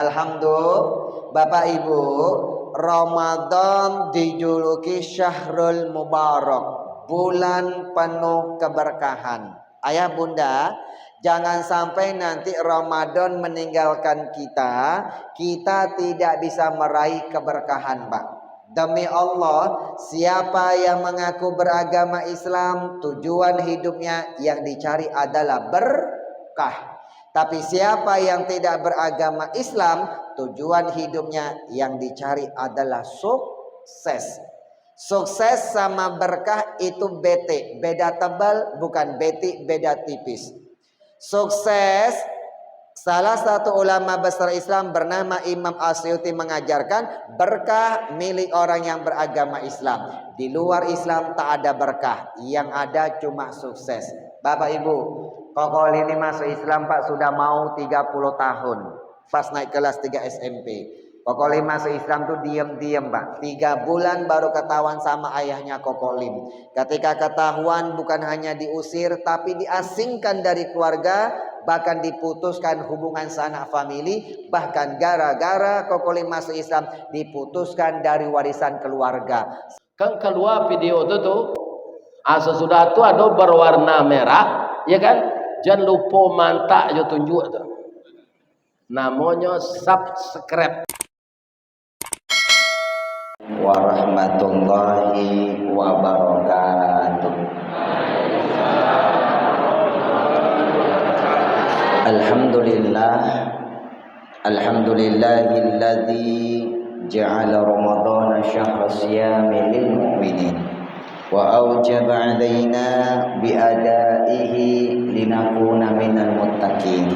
Alhamdulillah, Bapak Ibu, Ramadan dijuluki Syahrul Mubarak, bulan penuh keberkahan. Ayah bunda, jangan sampai nanti Ramadan meninggalkan kita tidak bisa meraih keberkahan, Pak. Demi Allah, siapa yang mengaku beragama Islam, tujuan hidupnya yang dicari adalah berkah. Tapi siapa yang tidak beragama Islam, tujuan hidupnya yang dicari adalah sukses. Sukses sama berkah itu beda tebal, bukan beti, beda tipis. Sukses, salah satu ulama besar Islam bernama Imam Asyuti mengajarkan berkah milik orang yang beragama Islam. Di luar Islam tak ada berkah, yang ada cuma sukses. Bapak Ibu, Kokol ini masuk Islam Pak sudah mau 30 tahun. Pas naik kelas 3 SMP. Kokolim masuk Islam tuh diam-diam Pak. 3 bulan baru ketahuan sama ayahnya Kokolim. Ketika ketahuan bukan hanya diusir tapi diasingkan dari keluarga. Bahkan diputuskan hubungan sanak famili. Bahkan gara-gara Kokolim masuk Islam diputuskan dari warisan keluarga. Kan keluar video itu tuh. Sesudah itu ada berwarna merah. Ya kan? Jangan lupa mantak je tunjuk tu. Namanya subscribe. Warahmatullahi wabarakatuh. Alhamdulillahilladzi ja'ala ramadhana syahra siyami lil mu'minin wa aujaba 'alaina bi adaihi linakuna minal muttaqin.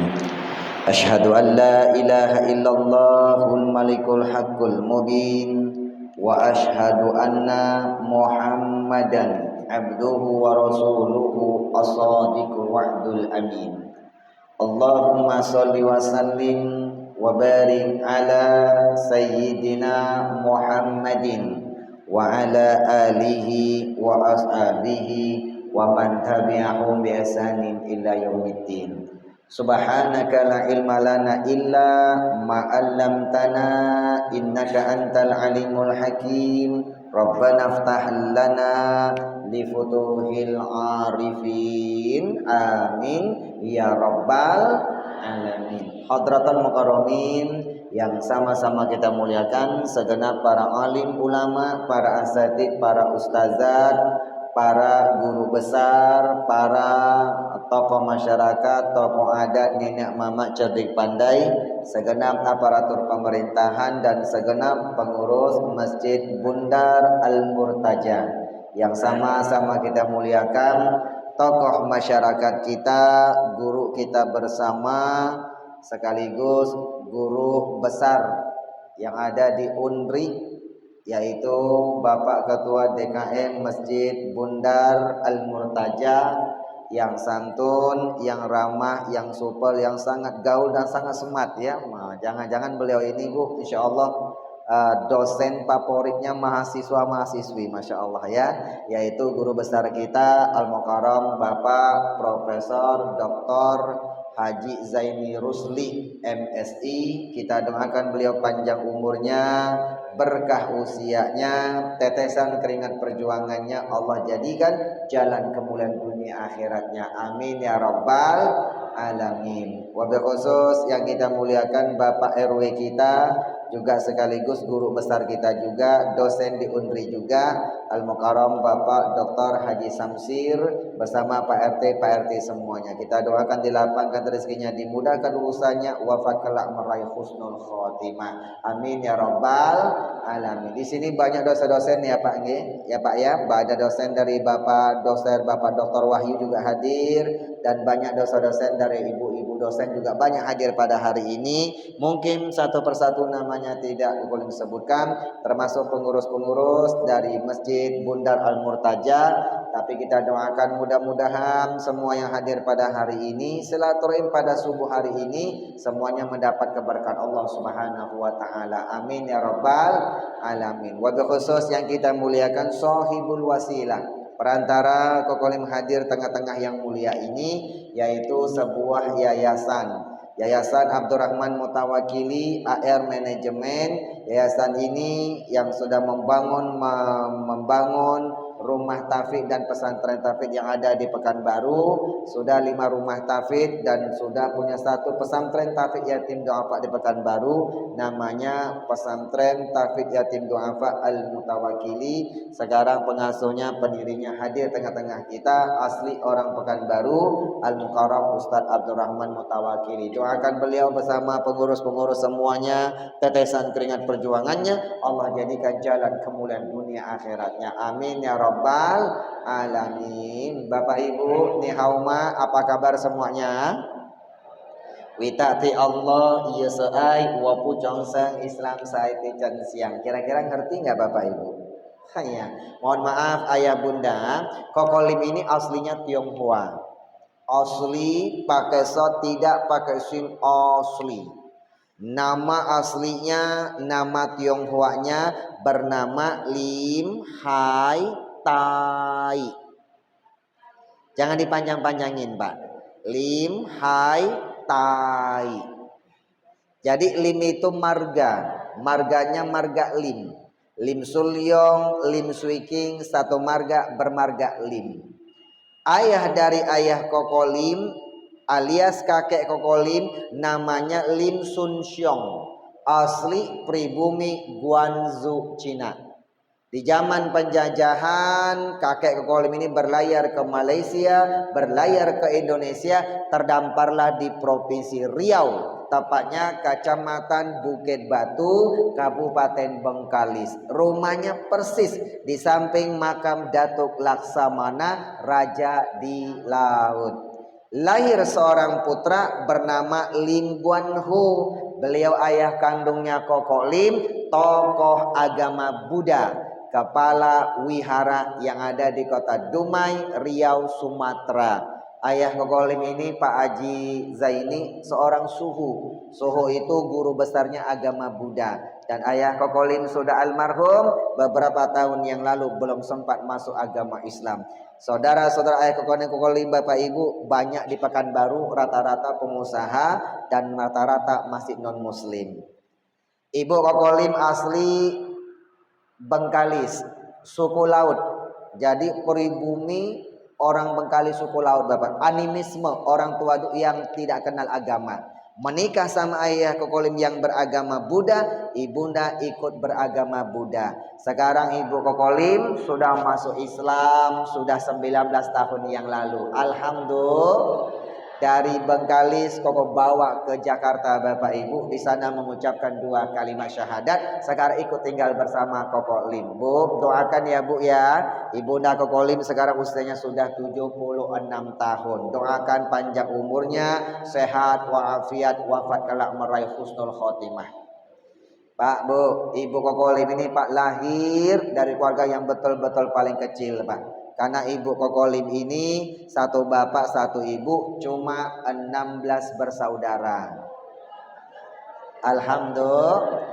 Asyhadu an la ilaha illallahul malikul haqqul mubin wa asyhadu anna Muhammadan abduhu wa rasuluhu as-sadiqul wa'dul amin. Allahumma shalli wa sallim wa barik ala sayyidina Muhammadin wa ala alihi wa ashabihi wa man tabi'ahum bi ihsanin ila yaumiddin. Subhanaka la ilma lana illa ma 'allamtana innaka antal alimul hakim. Rabbana iftah lana li futuhil arifin. Amin ya rabbal alamin. Hadratul mukarramin yang sama-sama kita muliakan, segenap para alim ulama, para asatidz, para ustazat, para guru besar, para tokoh masyarakat, tokoh adat, nenek mama cerdik pandai, segenap aparatur pemerintahan dan segenap pengurus Masjid Bundar Al-Murtaja yang sama-sama kita muliakan, tokoh masyarakat kita, guru kita bersama, sekaligus guru besar yang ada di UNRI, yaitu Bapak Ketua DKM Masjid Bundar Al-Murtaja, yang santun, yang ramah, yang supel, yang sangat gaul dan sangat smart ya. Jangan-jangan beliau ini Bu, insya Allah dosen favoritnya mahasiswa-mahasiswi, masya Allah ya, yaitu guru besar kita Al-Mukarram Bapak Profesor Dr. Haji Zaini Rusli MSI. Kita doakan beliau panjang umurnya, berkah usianya, tetesan keringat perjuangannya Allah jadikan jalan kemuliaan dunia akhiratnya. Amin ya rabbal alamin. Wabil khusus yang kita muliakan Bapak RW kita, juga sekaligus guru besar kita juga, dosen di UNRI juga, Al-Mukarram Bapak Dr. Haji Samsir bersama Pak RT, Pak RT semuanya. Kita doakan dilapangkan rezekinya, dimudahkan urusannya, wafat kelak meraih husnul khotimah. Amin ya rabbal alamin. Di sini banyak dosen-dosen ya Pak nggih. Ya Pak ya, ada dosen dari Bapak Dr. Wahyu juga hadir, dan banyak dosen-dosen dari ibu-ibu dosen juga banyak hadir pada hari ini. Mungkin satu persatu namanya tidak boleh disebutkan, termasuk pengurus-pengurus dari Masjid Bundar Al-Murtaja, tapi kita doakan mudah-mudahan semua yang hadir pada hari ini, silaturahim pada subuh hari ini, semuanya mendapat keberkahan Allah Subhanahu wa taala. Amin ya rabbal alamin. Wabil khusus yang kita muliakan Shahibul Wasilah, perantara Kokolim hadir tengah-tengah yang mulia ini, yaitu sebuah yayasan Yayasan Abdurrahman Mutawakili AR Manajemen. Yayasan ini yang sudah membangun rumah tahfidz dan pesantren tahfidz yang ada di Pekanbaru. Sudah 5 rumah tahfidz dan sudah punya 1 pesantren tahfidz yatim duafa di Pekanbaru, namanya Pesantren Tahfidz Yatim Duafa Al Mutawakili. Sekarang pengasuhnya, pendirinya hadir tengah-tengah kita, asli orang Pekanbaru, Al Mukarram Ustadz Abdurrahman Mutawakili. Doakan beliau bersama pengurus-pengurus semuanya, tetesan keringat perjuangannya Allah jadikan jalan kemuliaan dunia akhiratnya. Amin ya rabbal alamin. Bapak Ibu, ni hauma, apa kabar semuanya? Witati Allah iya seai wapu congseng Islam saiti can siang. Kira-kira ngerti nggak Bapak Ibu? Hanya mohon maaf ayah bunda, kokolim ini aslinya Tionghoa. Asli pakai so, tidak pakai sin, asli. Nama aslinya, nama Tionghoanya bernama Lim Hai Tai. Jangan dipanjang-panjangin Pak. Lim Hai Tai. Jadi lim itu marga, marganya marga lim. Lim Sulyong, Lim Swiking, satu marga bermarga lim. Ayah dari ayah Kokolim alias kakek Kokolim namanya Lim Sun Xiong, asli pribumi Guangzhou, Cina. Di zaman penjajahan, kakek Kokolim ini berlayar ke Malaysia, berlayar ke Indonesia, terdamparlah di Provinsi Riau, tepatnya Kecamatan Bukit Batu, Kabupaten Bengkalis. Rumahnya persis di samping makam Datuk Laksamana, Raja di Laut. Lahir seorang putra bernama Lim Guan Hu. Beliau ayah kandungnya Kokolim, tokoh agama Buddha, kepala wihara yang ada di kota Dumai, Riau, Sumatera. Ayah Kokolim ini Pak Haji Zaini seorang suhu. Suhu itu guru besarnya agama Buddha. Dan ayah Kokolim sudah almarhum beberapa tahun yang lalu, belum sempat masuk agama Islam. Saudara-saudara ayah Kokolim, Bapak Ibu, banyak di Pekanbaru rata-rata pengusaha dan rata-rata masih non muslim. Ibu Kokolim asli Bengkalis, suku laut. Jadi pribumi orang Bengkalis suku laut Bapak. Animisme, orang tua yang tidak kenal agama. Menikah sama ayah Kokolim yang beragama Buddha, ibunda ikut beragama Buddha. Sekarang ibu Kokolim sudah masuk Islam sudah 19 tahun yang lalu. Alhamdulillah. Dari Bengkalis Koko bawa ke Jakarta Bapak Ibu, di sana mengucapkan 2 kalimat syahadat. Sekarang ikut tinggal bersama Kokolim. Bu, doakan ya Bu ya. Ibunda Kokolim sekarang usianya sudah 76 tahun. Doakan panjang umurnya, sehat walafiat, wafat kelak meraih husnul khotimah. Pak, Bu, Ibu Kokolim ini Pak lahir dari keluarga yang betul-betul paling kecil Pak. Karena ibu Kokolim ini satu bapak satu ibu, cuma 16 bersaudara. Alhamdulillah,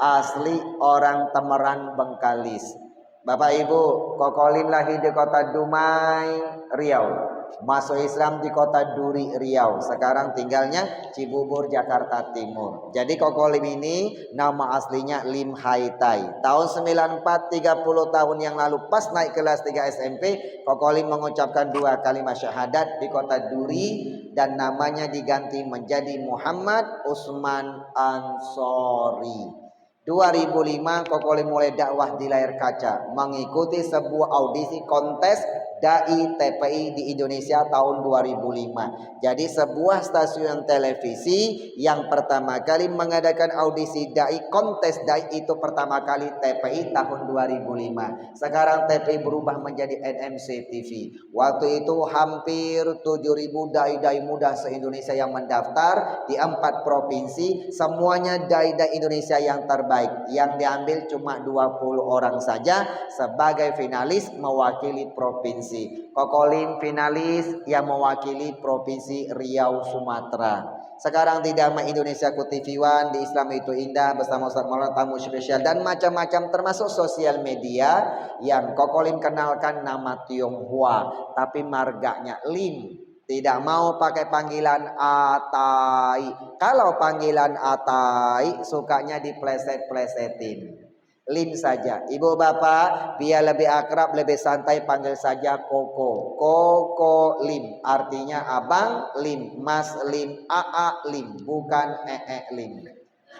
asli orang Temeran Bengkalis. Bapak Ibu, Kokolim lahir di kota Dumai, Riau. Masuk Islam di kota Duri, Riau. Sekarang tinggalnya Cibubur, Jakarta Timur. Jadi Kokolim ini nama aslinya Lim Hai Tai. Tahun 94, 30 tahun yang lalu pas naik kelas 3 SMP, Kokolim mengucapkan 2 kalimat syahadat di kota Duri dan namanya diganti menjadi Muhammad Usman Ansori. 2005 Kokolim mulai dakwah di layar kaca, mengikuti sebuah audisi kontes Dai TPI di Indonesia tahun 2005. Jadi sebuah stasiun televisi yang pertama kali mengadakan audisi Dai, kontes Dai itu pertama kali TPI tahun 2005. Sekarang TPI berubah menjadi NMC TV. Waktu itu hampir 7.000 dai-dai muda se-Indonesia yang mendaftar di 4 provinsi. Semuanya dai-dai Indonesia yang terbaik. Yang diambil cuma 20 orang saja sebagai finalis mewakili provinsi. Kokolim finalis yang mewakili provinsi Riau, Sumatera. Sekarang di Damai Indonesia ku TV One, di Islam itu Indah bersama Ustaz Maulana, tamu spesial dan macam-macam, termasuk sosial media yang Kokolim kenalkan nama Tionghoa tapi marganya Lim. Tidak mau pakai panggilan atai. Kalau panggilan atai sukanya dipleset-plesetin. Lim saja. Ibu bapak biar lebih akrab, lebih santai panggil saja koko. Koko lim. Artinya abang lim, mas lim, aa lim. Bukan lim.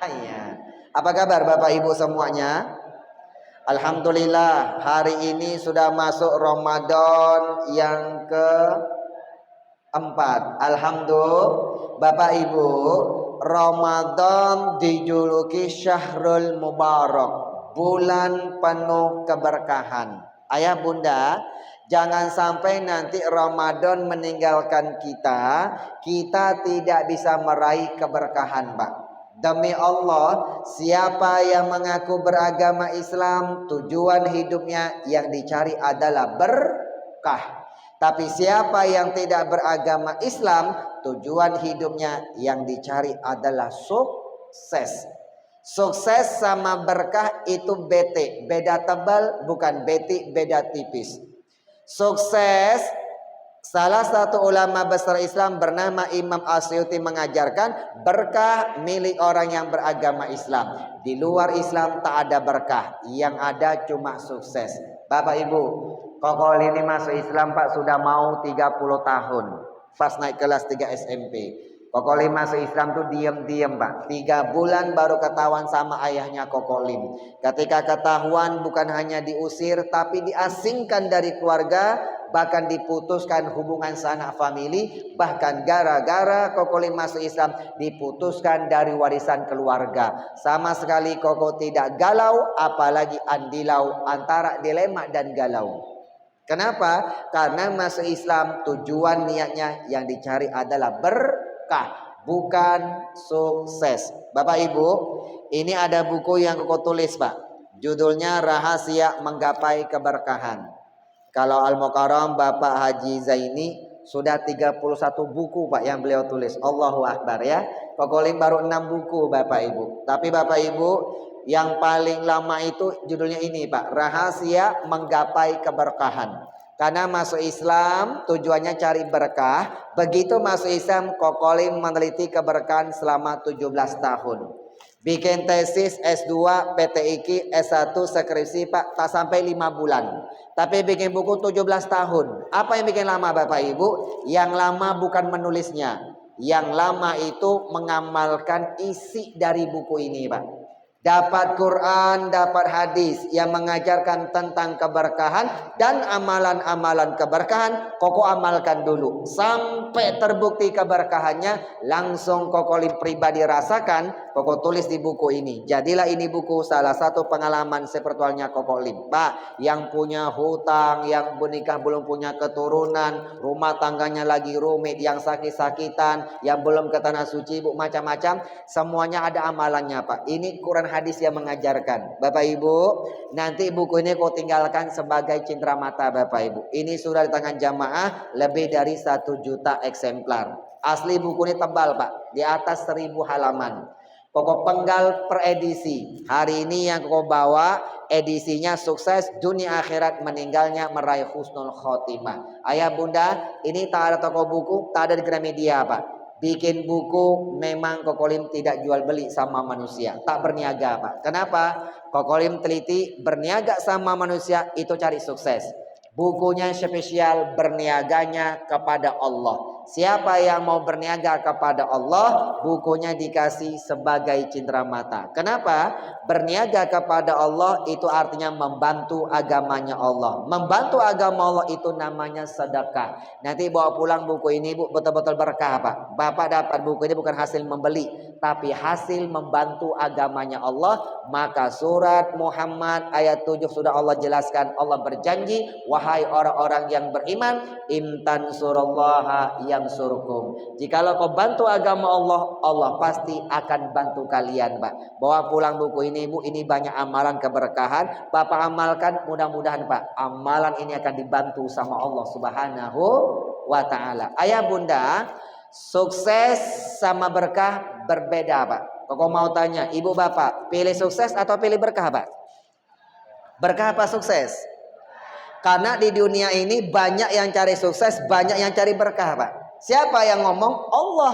Hanya. Apa kabar bapak ibu semuanya? Alhamdulillah hari ini sudah masuk Ramadan yang keempat. Alhamdulillah bapak ibu, Ramadan dijuluki Syahrul Mubarak, bulan penuh keberkahan. Ayah bunda, jangan sampai nanti Ramadan meninggalkan kita tidak bisa meraih keberkahan, Pak. Demi Allah, siapa yang mengaku beragama Islam, tujuan hidupnya yang dicari adalah berkah. Tapi siapa yang tidak beragama Islam, tujuan hidupnya yang dicari adalah sukses. Sukses sama berkah itu beda tebal, bukan beti, beda tipis. Sukses, salah satu ulama besar Islam bernama Imam Asyuti mengajarkan berkah milik orang yang beragama Islam. Di luar Islam tak ada berkah, yang ada cuma sukses. Bapak Ibu, Kokol ini masuk Islam Pak sudah mau 30 tahun. Pas naik kelas 3 SMP. Kokolim masuk Islam tuh diam-diam Pak. 3 bulan baru ketahuan sama ayahnya Kokolim. Ketika ketahuan bukan hanya diusir tapi diasingkan dari keluarga, bahkan diputuskan hubungan sanak famili, bahkan gara-gara Kokolim masuk Islam diputuskan dari warisan keluarga. Sama sekali Koko tidak galau, apalagi andilau, antara dilema dan galau. Kenapa? Karena masuk Islam tujuan niatnya yang dicari adalah berkah, bukan sukses. Bapak Ibu, ini ada buku yang Koko tulis Pak. Judulnya Rahasia Menggapai Keberkahan. Kalau Al-Mukarram Bapak Haji Zaini sudah 31 buku Pak yang beliau tulis. Allahu Akbar ya. Kokolim baru 6 buku Bapak Ibu. Tapi Bapak Ibu yang paling lama itu judulnya ini Pak. Rahasia Menggapai Keberkahan. Karena masuk Islam tujuannya cari berkah. Begitu masuk Islam Kokolim meneliti keberkahan selama 17 tahun. Bikin tesis S2, PTIQ, S1, skripsi Pak tak sampai 5 bulan. Tapi bikin buku 17 tahun. Apa yang bikin lama Bapak Ibu? Yang lama bukan menulisnya. Yang lama itu mengamalkan isi dari buku ini Pak. Dapat Quran, dapat hadis yang mengajarkan tentang keberkahan dan amalan-amalan keberkahan. Koko amalkan dulu sampai terbukti keberkahannya, langsung Kokolim pribadi rasakan. Koko tulis di buku ini. Jadilah ini buku salah satu pengalaman sepertualnya Kokolim. Pak, yang punya hutang, yang menikah belum punya keturunan, rumah tangganya lagi rumit, yang sakit-sakitan, yang belum ke tanah suci, Bu, macam-macam, semuanya ada amalannya Pak. Ini Quran hadis yang mengajarkan. Bapak Ibu, nanti buku ini kau tinggalkan sebagai cindera mata Bapak Ibu. Ini sudah di tangan jamaah lebih dari 1 juta eksemplar. Asli buku ini tebal Pak, di atas 1000 halaman. Koko penggal per edisi. Hari ini yang koko bawa edisinya sukses dunia akhirat, meninggalnya meraih husnul khotimah. Ayah bunda, ini tak ada toko buku, tak ada di Gramedia Pak. Bikin buku memang Kokolim tidak jual beli sama manusia, tak berniaga Pak. Kenapa? Kokolim teliti berniaga sama manusia itu cari sukses. Bukunya spesial berniaganya kepada Allah. Siapa yang mau berniaga kepada Allah, bukunya dikasih sebagai cindera mata. Kenapa? Berniaga kepada Allah itu artinya membantu agamanya Allah. Membantu agama Allah itu namanya sedekah. Nanti bawa pulang buku ini Bu, betul-betul berkah Pak. Bapak dapat buku ini bukan hasil membeli, tapi hasil membantu agamanya Allah. Maka surat Muhammad ayat 7 sudah Allah jelaskan. Allah berjanji, wahai orang-orang yang beriman, intan surallaha yang surkum. Jikalau kau bantu agama Allah, Allah pasti akan bantu kalian Pak. Bawa pulang buku ini Bu, ini banyak amalan keberkahan. Bapak amalkan, mudah-mudahan Pak, amalan ini akan dibantu sama Allah Subhanahu wa ta'ala. Ayah bunda, sukses sama berkah berbeda Pak. Kau mau tanya, ibu bapak, pilih sukses atau pilih berkah Pak? Berkah apa sukses? Karena di dunia ini banyak yang cari sukses, banyak yang cari berkah Pak. Siapa yang ngomong? Allah.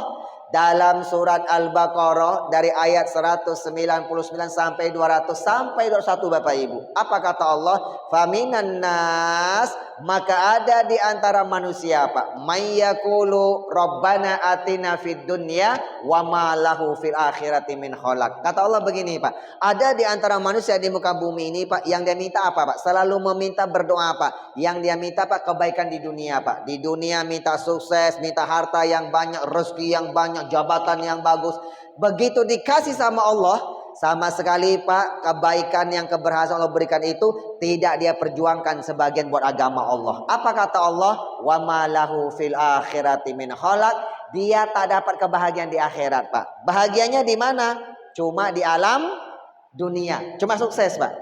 Dalam surat Al-Baqarah dari ayat 199 sampai 200 sampai 201 Bapak Ibu. Apa kata Allah? Faminan nas, maka ada di antara manusia Pak, mayyaqulu rabbana atina fid dunya wa ma lahu fil akhirati min khalaq. Kata Allah begini Pak, ada di antara manusia di muka bumi ini Pak, yang dia minta apa Pak? Selalu meminta berdoa Pak. Yang dia minta Pak kebaikan di dunia Pak. Di dunia minta sukses, minta harta yang banyak, rezeki yang banyak, jabatan yang bagus. Begitu dikasih sama Allah, sama sekali Pak, kebaikan yang keberhasilan Allah berikan itu tidak dia perjuangkan sebagian buat agama Allah. Apa kata Allah? Wa ma lahu fil akhirati min khalaq. Dia tak dapat kebahagiaan di akhirat Pak. Bahagianya di mana? Cuma di alam dunia. Cuma sukses Pak.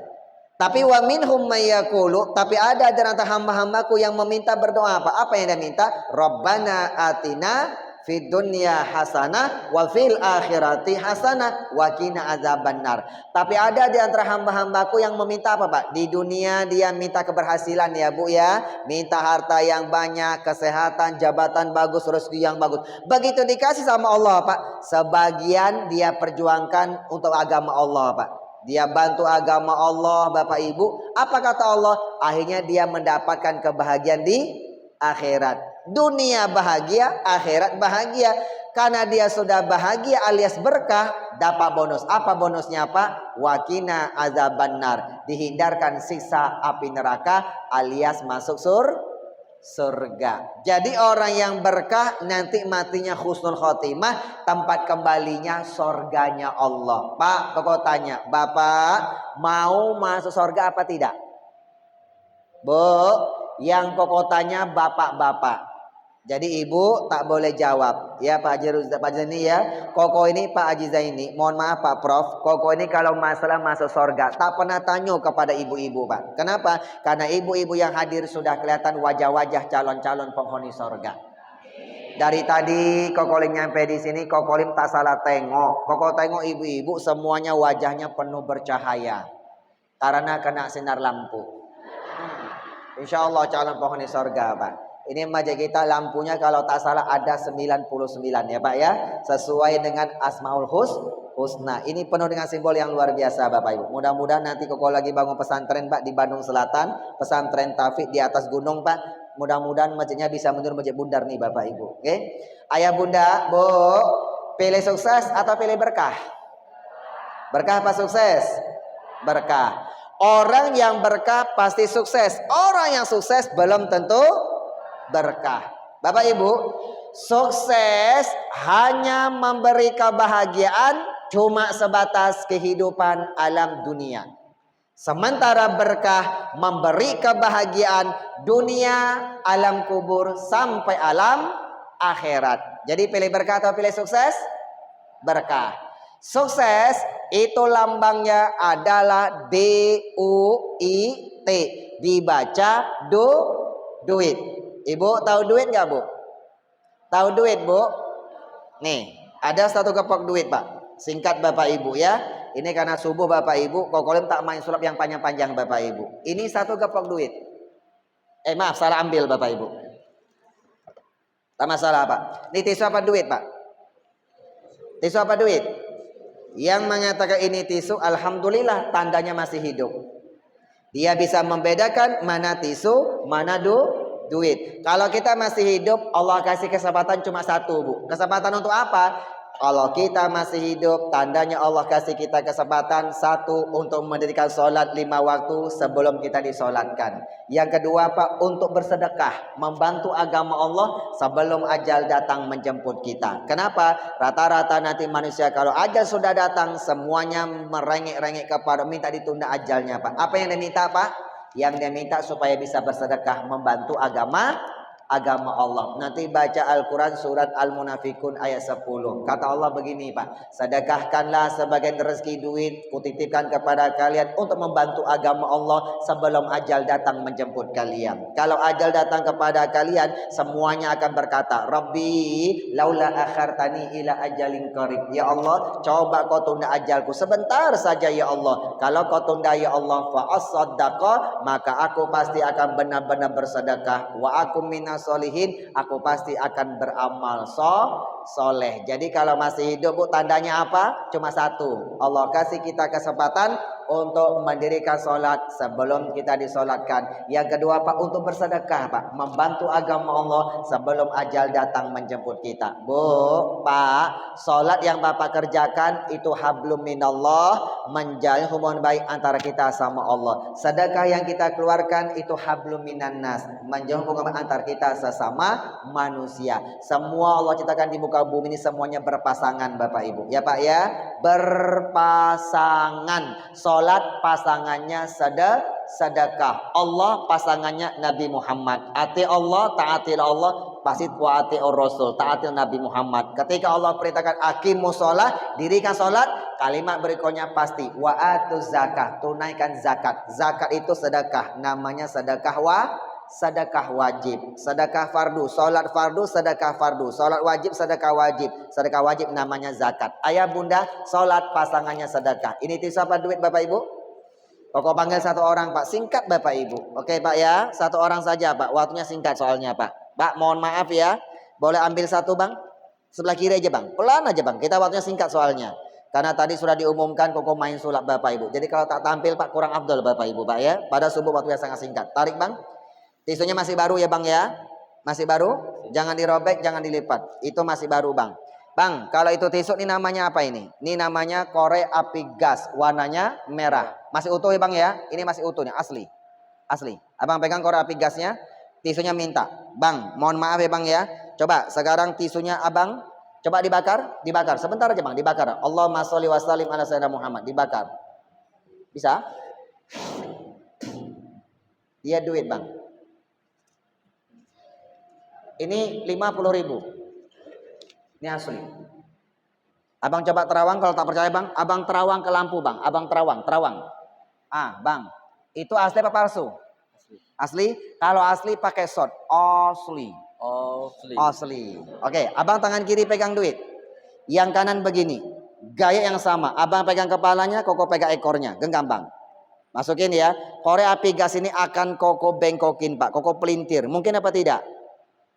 Tapi wa minhum mayyaqulu, tapi ada di antara hamba-hambaku yang meminta berdoa apa? Apa yang dia minta? Rabbana atina fid dunya hasanah wa fil akhirati hasanah wa qina azabannar. Tapi ada di antara hamba-hambaku yang meminta apa Pak? Di dunia dia minta keberhasilan ya Bu ya, minta harta yang banyak, kesehatan, jabatan bagus, rezeki yang bagus. Begitu dikasih sama Allah Pak, sebagian dia perjuangkan untuk agama Allah Pak. Dia bantu agama Allah Bapak Ibu. Apa kata Allah? Akhirnya dia mendapatkan kebahagiaan di akhirat. Dunia bahagia, akhirat bahagia. Karena dia sudah bahagia alias berkah, dapat bonus. Apa bonusnya Pak? Wakina azabannar. Dihindarkan siksa api neraka alias masuk surga. Jadi orang yang berkah nanti matinya husnul khotimah, tempat kembalinya surganya Allah. Pak, kok tanya, Bapak mau masuk surga apa tidak? Bu, yang kok tanya bapak-bapak. Jadi ibu tak boleh jawab. Ya Pak Haji Zaini ya. Koko ini Pak Haji Zaini. Mohon maaf Pak Prof. Koko ini kalau masalah masuk surga tak pernah tanya kepada ibu-ibu Pak. Kenapa? Karena ibu-ibu yang hadir sudah kelihatan wajah-wajah calon-calon penghuni surga. Dari tadi Kokolim nyampe di sini, Kokolim tak salah tengok. Koko tengok ibu-ibu semuanya wajahnya penuh bercahaya. Karena kena sinar lampu. Insya Allah calon penghuni surga Pak. Ini masjid kita lampunya kalau tak salah ada 99 ya Pak ya. Sesuai dengan Asmaul Husna. Ini penuh dengan simbol yang luar biasa Bapak Ibu. Mudah-mudahan nanti koko lagi bangun pesantren Pak di Bandung Selatan. Pesantren Taufik di atas gunung Pak. Mudah-mudahan masjidnya bisa menjadi masjid bundar nih Bapak Ibu. Oke. Ayah bunda, Bu, pilih sukses atau pilih berkah? Berkah apa sukses? Berkah. Orang yang berkah pasti sukses. Orang yang sukses belum tentu berkah. Bapak Ibu, sukses hanya memberi kebahagiaan cuma sebatas kehidupan alam dunia. Sementara berkah memberi kebahagiaan dunia, alam kubur sampai alam akhirat. Jadi pilih berkah atau pilih sukses? Berkah. Sukses itu lambangnya adalah D-U-I-T. Dibaca duit. Ibu tahu duit nggak Bu? Tahu duit Bu? Nih ada satu kepok duit Pak. Singkat Bapak Ibu ya. Ini karena subuh Bapak Ibu. Kokolim tak main sulap yang panjang-panjang Bapak Ibu. Ini satu kepok duit. Maaf salah ambil Bapak Ibu. Tak masalah Pak. Ini tisu apa duit Pak? Tisu apa duit? Yang mengatakan ini tisu, alhamdulillah tandanya masih hidup. Dia bisa membedakan mana tisu, mana duit. Kalau kita masih hidup, Allah kasih kesempatan cuma satu Bu. Kesempatan untuk apa? Kalau kita masih hidup, tandanya Allah kasih kita kesempatan satu untuk mendirikan sholat 5 waktu sebelum kita disolatkan. Yang kedua Pak, untuk bersedekah, membantu agama Allah sebelum ajal datang menjemput kita. Kenapa? Rata-rata nanti manusia kalau ajal sudah datang semuanya merengek-rengek kepada minta ditunda ajalnya Pak. Apa yang dia minta Pak? Yang dia minta supaya bisa bersedekah membantu agama Allah. Nanti baca Al-Quran surat Al-Munafikun ayat 10. Kata Allah begini Pak, sedekahkanlah sebagian rezeki duit kutitipkan kepada kalian untuk membantu agama Allah sebelum ajal datang menjemput kalian. Kalau ajal datang kepada kalian, semuanya akan berkata, Rabbi laula akhartani ila ajalin qarib. Ya Allah, coba kau tunda ajalku sebentar saja ya Allah. Kalau kau tunda ya Allah, fa as-saddaqa, maka aku pasti akan benar-benar bersedekah. Wa aku minas solihin, aku pasti akan beramal soleh. Jadi kalau masih hidup Bu, tandanya apa? Cuma satu, Allah kasih kita kesempatan untuk mendirikan sholat sebelum kita disolatkan. Yang kedua Pak, untuk bersedekah Pak, membantu agama Allah sebelum ajal datang menjemput kita. Bu, Pak, sholat yang Bapak kerjakan itu hablum minallah, menjalin hubungan baik antara kita sama Allah. Sedekah yang kita keluarkan itu hablum minannas, menjalin hubungan antara kita sesama manusia. Semua Allah ciptakan di muka bumi ini semuanya berpasangan Bapak Ibu. Ya Pak ya, berpasangan. Sholat pasangannya sedekah. Allah pasangannya Nabi Muhammad. Ati Allah, taati Allah, pasti wa ati Rasul, taati Nabi Muhammad. Ketika Allah perintahkan aqimus sholat, dirikan sholat, kalimat berikutnya pasti wa atuz zakat, tunaikan zakat. Zakat itu sedekah, namanya sedekah sedekah wajib, sedekah fardu, salat fardu, sedekah fardu, salat wajib, sedekah wajib, sedekah wajib namanya zakat. Ayah bunda, salat pasangannya sedekah. Ini siapa duit Bapak Ibu? Pokok panggil satu orang Pak, singkat Bapak Ibu. Oke Pak ya, satu orang saja Pak, waktunya singkat soalnya Pak. Pak mohon maaf ya, boleh ambil satu Bang, sebelah kiri aja Bang, pelan aja Bang, kita waktunya singkat soalnya. Karena tadi sudah diumumkan koko main sulap Bapak Ibu. Jadi kalau tak tampil Pak kurang afdol Bapak Ibu Pak ya. Pada subuh waktunya sangat singkat. Tarik Bang. Tisunya masih baru ya Bang ya. Masih baru. Jangan dirobek, jangan dilipat. Itu masih baru Bang. Bang, kalau itu tisu ini namanya apa ini? Ini namanya korek api gas. Warnanya merah. Masih utuh ya Bang ya. Ini masih utuhnya asli. Asli. Abang pegang korek api gasnya. Tisunya minta. Bang, mohon maaf ya Bang ya. Coba sekarang tisunya Abang coba dibakar, dibakar. Sebentar aja Bang, dibakar. Allahumma sholli wa sallim ala sayyidina Muhammad. Dibakar. Bisa? Dia duit Bang. Ini 50.000. Ini asli. Abang coba terawang, kalau tak percaya Bang, Abang terawang ke lampu Bang. Abang terawang. Ah Bang, itu asli apa palsu? Asli. Kalau asli pakai shot. Asli. Oke, Abang tangan kiri pegang duit. Yang kanan begini. Gaya yang sama. Abang pegang kepalanya, Koko pegang ekornya. Genggam Bang. Masukin ya. Korek api gas ini akan Koko bengkokin Pak. Koko pelintir. Mungkin apa tidak?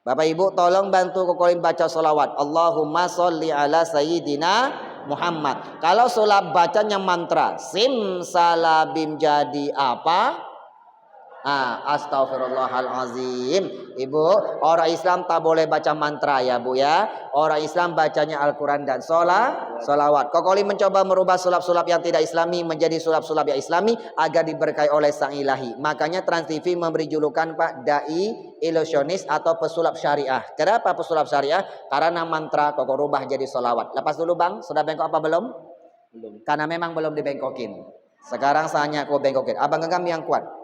Bapak Ibu tolong bantu Kokolin baca sholawat. Allahumma sholli ala sayyidina Muhammad. Kalau sholat bacanya mantra sim salabim jadi apa? Astaghfirullahalazim. Ibu, orang Islam tak boleh baca mantra ya Bu ya. Orang Islam bacanya Al-Quran dan sholawat. Kokoli mencoba merubah sulap-sulap yang tidak islami menjadi sulap-sulap yang islami agar diberkahi oleh Sang Ilahi. Makanya Trans TV memberi julukan Pak Dai ilusionis atau pesulap syariah. Kenapa pesulap syariah? Karena mantra Koko rubah jadi sholawat. Lepas dulu Bang, sudah bengkok apa belum? Belum. Karena memang belum dibengkokin. Sekarang saatnya Koko bengkokin. Abang genggam yang kuat.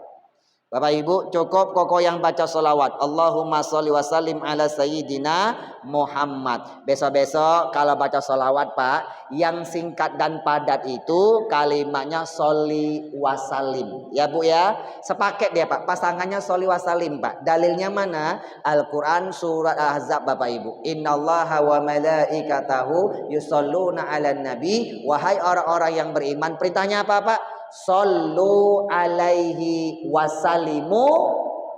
Bapak Ibu cukup Koko yang baca sholawat. Allahumma sholli wa sallim ala sayyidina Muhammad. Besok-besok kalau baca sholawat Pak, yang singkat dan padat itu kalimatnya sholli wa sallim. Ya Bu ya, sepaket dia Pak, pasangannya sholli wa sallim Pak. Dalilnya mana? Al-Quran surat Ahzab Bapak Ibu. Innallaha wa malaikatahu yusholluna ala nabi. Wahai orang-orang yang beriman, perintahnya apa Pak? Sallu alaihi wasalimu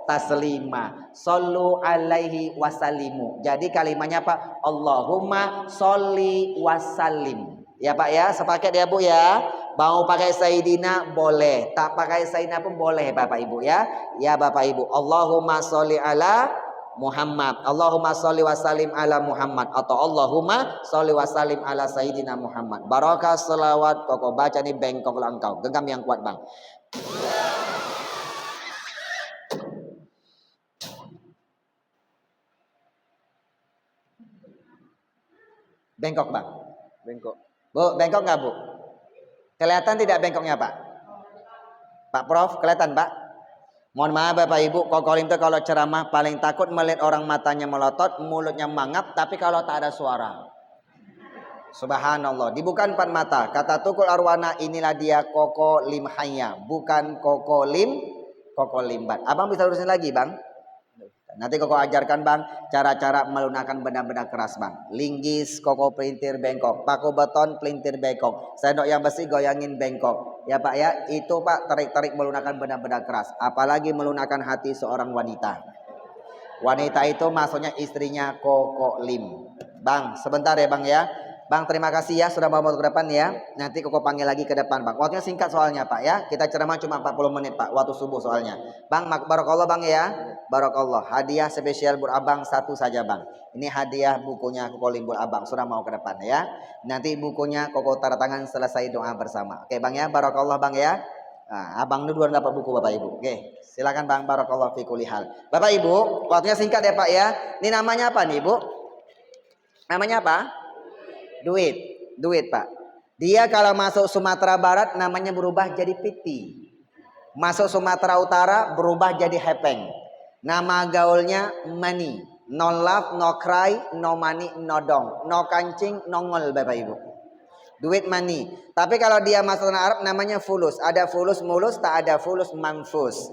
taslima. Sallu alaihi wasalimu. Jadi kalimatnya apa? Allahumma sholli wasallim. Ya Pak ya, sepaket ya Bu ya. Mau pakai Sayyidina boleh, tak pakai Sayyidina pun boleh Bapak Ibu ya. Ya Bapak Ibu, Allahumma sholli ala Muhammad, Allahumma sholli wa sallim ala Muhammad, atau Allahumma sholli wa sallim ala Sayyidina Muhammad. Barakah selawat Koko baca nih bengkok langkau. Genggam yang kuat Bang. Bengkok Bang. Bengkok. Bu, bengkok nggak Bu? Kelihatan tidak bengkoknya Pak? Pak Prof, kelihatan Pak? Mohon maaf Bapak Ibu, Kokolin itu kalau ceramah paling takut melihat orang matanya melotot, mulutnya mangap, tapi kalau tak ada suara. Subhanallah, dibuka 4 mata. Kata Tukul Arwana, inilah dia Koko Limhaya, bukan Koko Limbat. Abang bisa urusin lagi Bang? Nanti Koko ajarkan Bang cara-cara melunakkan benda-benda keras Bang. Linggis Koko pelintir bengkok, paku beton pelintir bengkok, sendok yang besi goyangin bengkok. Ya Pak ya, itu Pak tarik-tarik melunakkan benda-benda keras. Apalagi melunakkan hati seorang wanita. Wanita itu maksudnya istrinya Koko Lim. Bang, sebentar ya Bang ya. Bang, terima kasih ya sudah mau ke depan ya. Nanti Koko panggil lagi ke depan Bang. Waktunya singkat soalnya Pak ya. Kita ceramah cuma 40 menit Pak, waktu subuh soalnya. Bang, barakallah Bang ya. Barakallah. Hadiah spesial buat Abang satu saja Bang. Ini hadiah bukunya Koko Lim buat Abang. Sudah mau ke depan ya. Nanti bukunya Koko tanda tangan selesai doa bersama. Oke Bang ya, barakallah Bang ya. Nah, Abang duluan dapat buku Bapak Ibu. Oke, silakan Bang, barakallah fi kulli hal. Bapak Ibu, waktunya singkat ya Pak ya. Ini namanya apa nih Ibu? Namanya apa? Duit. Duit Pak. Dia kalau masuk Sumatera Barat namanya berubah jadi piti. Masuk Sumatera Utara berubah jadi hepeng. Nama gaulnya money. No love, no cry, no money, no dong. No kancing, no ngol Bapak Ibu. Duit money. Tapi kalau dia masuk tanah Arab namanya fulus. Ada fulus mulus, tak ada fulus manfus.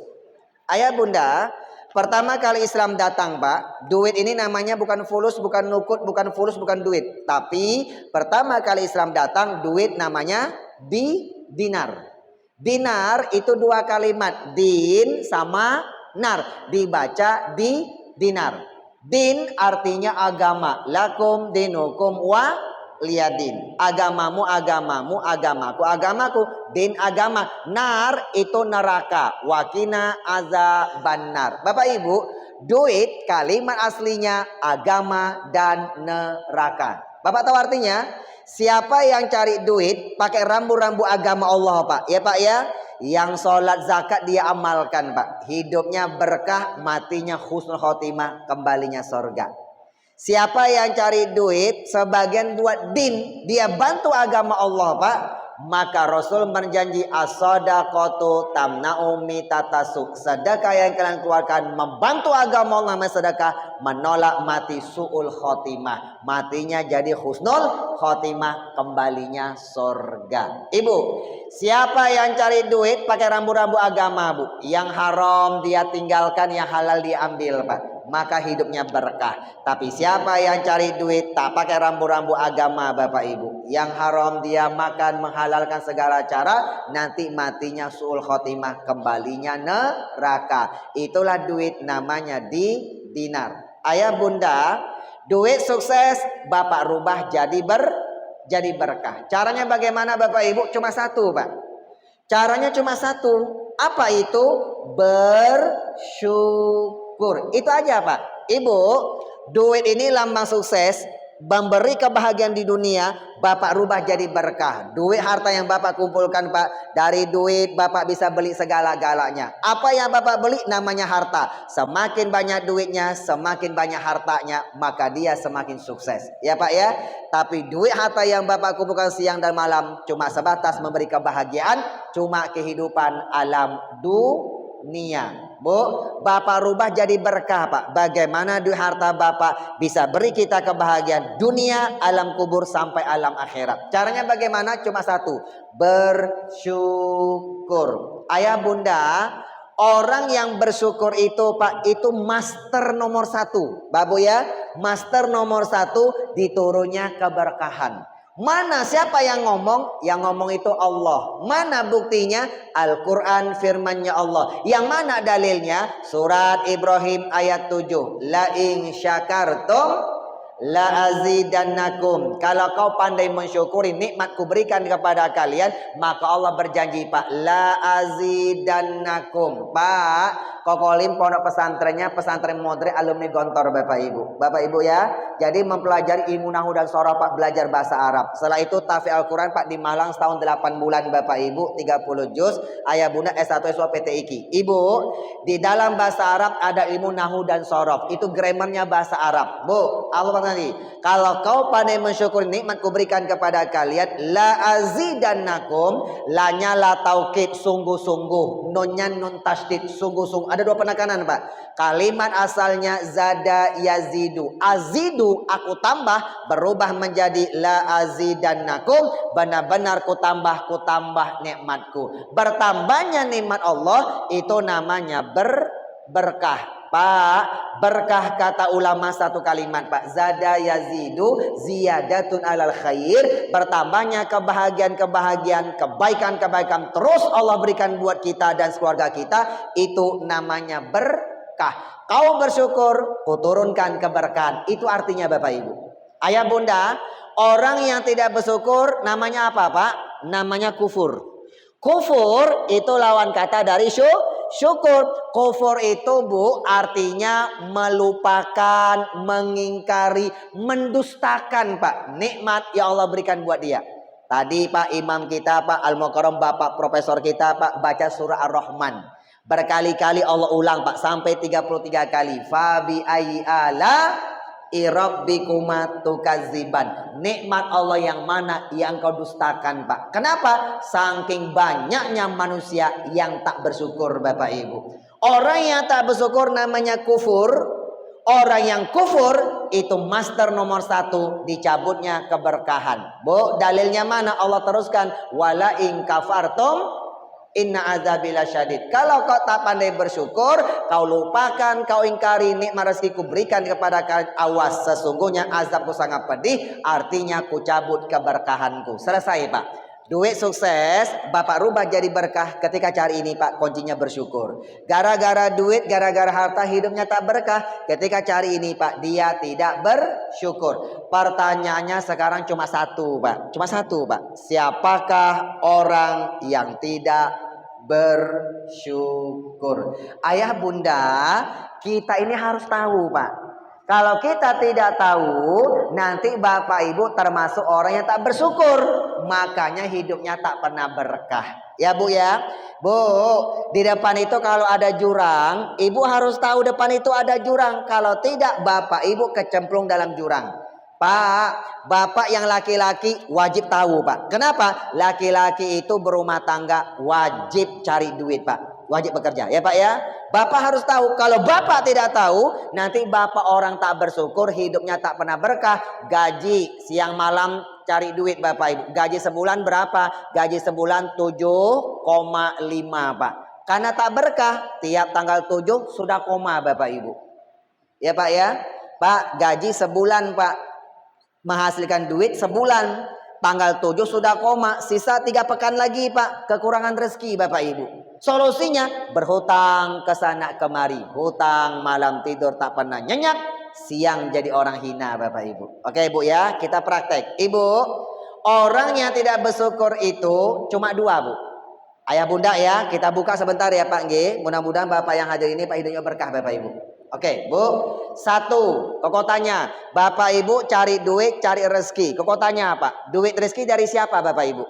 Ayah bunda, pertama kali Islam datang Pak, duit ini namanya bukan fulus, bukan nukut, bukan fulus, bukan duit. Tapi pertama kali Islam datang, duit namanya dinar. Dinar itu dua kalimat, din sama nar. Dibaca dinar. Din artinya agama. Lakum dinukum wa liyadin. Agamamu agamamu, agamaku agamaku. Din agama. Nar itu neraka. Wakina azabannar. Bapak Ibu, duit kalimat aslinya agama dan neraka. Bapak tahu artinya? Siapa yang cari duit pakai rambu-rambu agama Allah Pak. Ya Pak ya. Yang sholat zakat dia amalkan Pak. Hidupnya berkah, matinya husnul khotimah, kembalinya surga. Siapa yang cari duit sebagian buat din, dia bantu agama Allah Pak, maka Rasul berjanji as-shadaqatu tamna'u mitatasu. Sedekah yang kalian keluarkan membantu agama Allah, namanya sedekah, menolak mati su'ul khotimah. Matinya jadi husnul khotimah, kembalinya surga. Ibu, siapa yang cari duit pakai rambu-rambu agama Bu, yang haram dia tinggalkan, yang halal dia ambil Pak, maka hidupnya berkah. Tapi siapa yang cari duit tak pakai rambu-rambu agama Bapak Ibu, yang haram dia makan, menghalalkan segala cara, nanti matinya su'ul khotimah, kembalinya neraka. Itulah duit namanya dinar. Ayah bunda, duit sukses Bapak rubah jadi berkah. Caranya bagaimana Bapak Ibu? Cuma satu Pak. Caranya cuma satu. Apa itu? Bersyukur. Itu aja Pak. Ibu, duit ini lambang sukses, memberi kebahagiaan di dunia. Bapak rubah jadi berkah. Duit harta yang Bapak kumpulkan Pak, dari duit Bapak bisa beli segala-galanya. Apa yang Bapak beli namanya harta. Semakin banyak duitnya, semakin banyak hartanya, maka dia semakin sukses. Ya Pak ya. Tapi duit harta yang Bapak kumpulkan siang dan malam cuma sebatas memberi kebahagiaan, cuma kehidupan alam dunia. Bu, Bapak rubah jadi berkah Pak. Bagaimana duit harta Bapak bisa beri kita kebahagiaan dunia, alam kubur sampai alam akhirat. Caranya bagaimana? Cuma satu, bersyukur. Ayah bunda, orang yang bersyukur itu Pak, itu master nomor satu. Babu ya, master nomor satu diturunnya keberkahan. Mana siapa yang ngomong? Yang ngomong itu Allah. Mana buktinya? Al-Quran firmannya Allah. Yang mana dalilnya? Surat Ibrahim ayat 7. La in syakartum la azidannakum. Kalau kau pandai mensyukuri nikmat kuberikan kepada kalian, maka Allah berjanji Pak, la azidannakum. Pak, Kokolim pondok pesantrennya pesantren Modre alumni Gontor Bapak Ibu. Bapak Ibu ya. Jadi mempelajari ilmu nahwu dan sorof Pak, belajar bahasa Arab. Setelah itu tahfidz Al-Quran Pak di Malang setahun 8 bulan Bapak Ibu, 30 juz. Ayah bunda S1 SW PTIQ. Ibu, di dalam bahasa Arab ada ilmu nahwu dan sorof. Itu grammarnya bahasa Arab. Bu, Allah lagi. Kalau kau pandai mensyukur nikmat kuberikan kepada kalian, la azidannakum, la-nya la taukid sungguh-sungguh, nunnya nun tasydid sungguh-sungguh. Ada dua penekanan Pak. Kalimat asalnya zada yazidu. Azidu aku tambah, berubah menjadi la azidannakum, benar-benar ku tambah nikmatku. Bertambahnya nikmat Allah itu namanya berkah. Pak, berkah kata ulama satu kalimat Pak, zada yazidu ziyadatun alal khair, bertambahnya kebahagiaan, kebaikan terus Allah berikan buat kita dan keluarga kita, itu namanya berkah. berkah. Kau bersyukur, kuturunkan keberkahan. Itu artinya Bapak Ibu. Ayah bunda, orang yang tidak bersyukur namanya apa Pak? Namanya kufur. Kufur itu lawan kata dari syukur. Kufur itu Bu artinya melupakan, mengingkari, mendustakan Pak nikmat yang Allah berikan buat dia. Tadi Pak imam kita Pak Al-Mukarram Bapak profesor kita Pak baca surah Ar-Rahman. Berkali-kali Allah ulang Pak sampai 33 kali. Fa bi ayyi ala irabbikuma tukadziban. Nikmat Allah yang mana yang kau dustakan Pak? Kenapa? Saking banyaknya manusia yang tak bersyukur Bapak Ibu. Orang yang tak bersyukur namanya kufur. Orang yang kufur itu master nomor 1 dicabutnya keberkahan. Bu, dalilnya mana? Allah teruskan wala in kafartum inna azabila syadid. Kalau kau tak pandai bersyukur, kau lupakan, kau ingkari nikmat rezekiku berikan kepada kalian, awas sesungguhnya azabku sangat pedih, artinya ku cabut keberkahanku. Selesai Pak. Duit sukses, Bapak rubah jadi berkah ketika cari ini Pak, kuncinya bersyukur. Gara-gara duit, gara-gara harta hidupnya tak berkah. Ketika cari ini Pak, dia tidak bersyukur. Pertanyaannya sekarang cuma satu Pak. Cuma satu Pak. Siapakah orang yang tidak bersyukur? Ayah bunda, kita ini harus tahu Pak. Kalau kita tidak tahu, nanti Bapak Ibu termasuk orang yang tak bersyukur. Makanya hidupnya tak pernah berkah. Ya Bu ya. Bu, di depan itu kalau ada jurang, Ibu harus tahu depan itu ada jurang. Kalau tidak, Bapak Ibu kecemplung dalam jurang. Pak, Bapak yang laki-laki wajib tahu Pak. Kenapa? Laki-laki itu berumah tangga wajib cari duit Pak. Wajib bekerja ya Pak ya. Bapak harus tahu. Kalau Bapak tidak tahu, nanti Bapak orang tak bersyukur, hidupnya tak pernah berkah. Gaji siang malam cari duit Bapak Ibu. Gaji sebulan berapa? Gaji sebulan 7,5 Pak. Karena tak berkah, tiap tanggal 7 sudah koma Bapak Ibu. Ya Pak ya. Pak, gaji sebulan Pak. Menghasilkan duit sebulan. Tanggal 7 sudah koma, sisa 3 pekan lagi Pak, kekurangan rezeki Bapak Ibu. Solusinya berhutang ke sana kemari, hutang malam tidur tak pernah nyenyak, siang jadi orang hina Bapak Ibu. Oke Bu ya, kita praktek. Ibu, orang yang tidak bersyukur itu cuma 2 Bu. Ayah bunda ya, kita buka sebentar ya Pak G. Mudah-mudahan Bapak yang hadir ini Pak hidupnya berkah Bapak Ibu. Oke Bu, 1 kok tanya, Bapak Ibu cari duit, cari rezeki. Kok tanya apa? Duit rezeki dari siapa Bapak Ibu?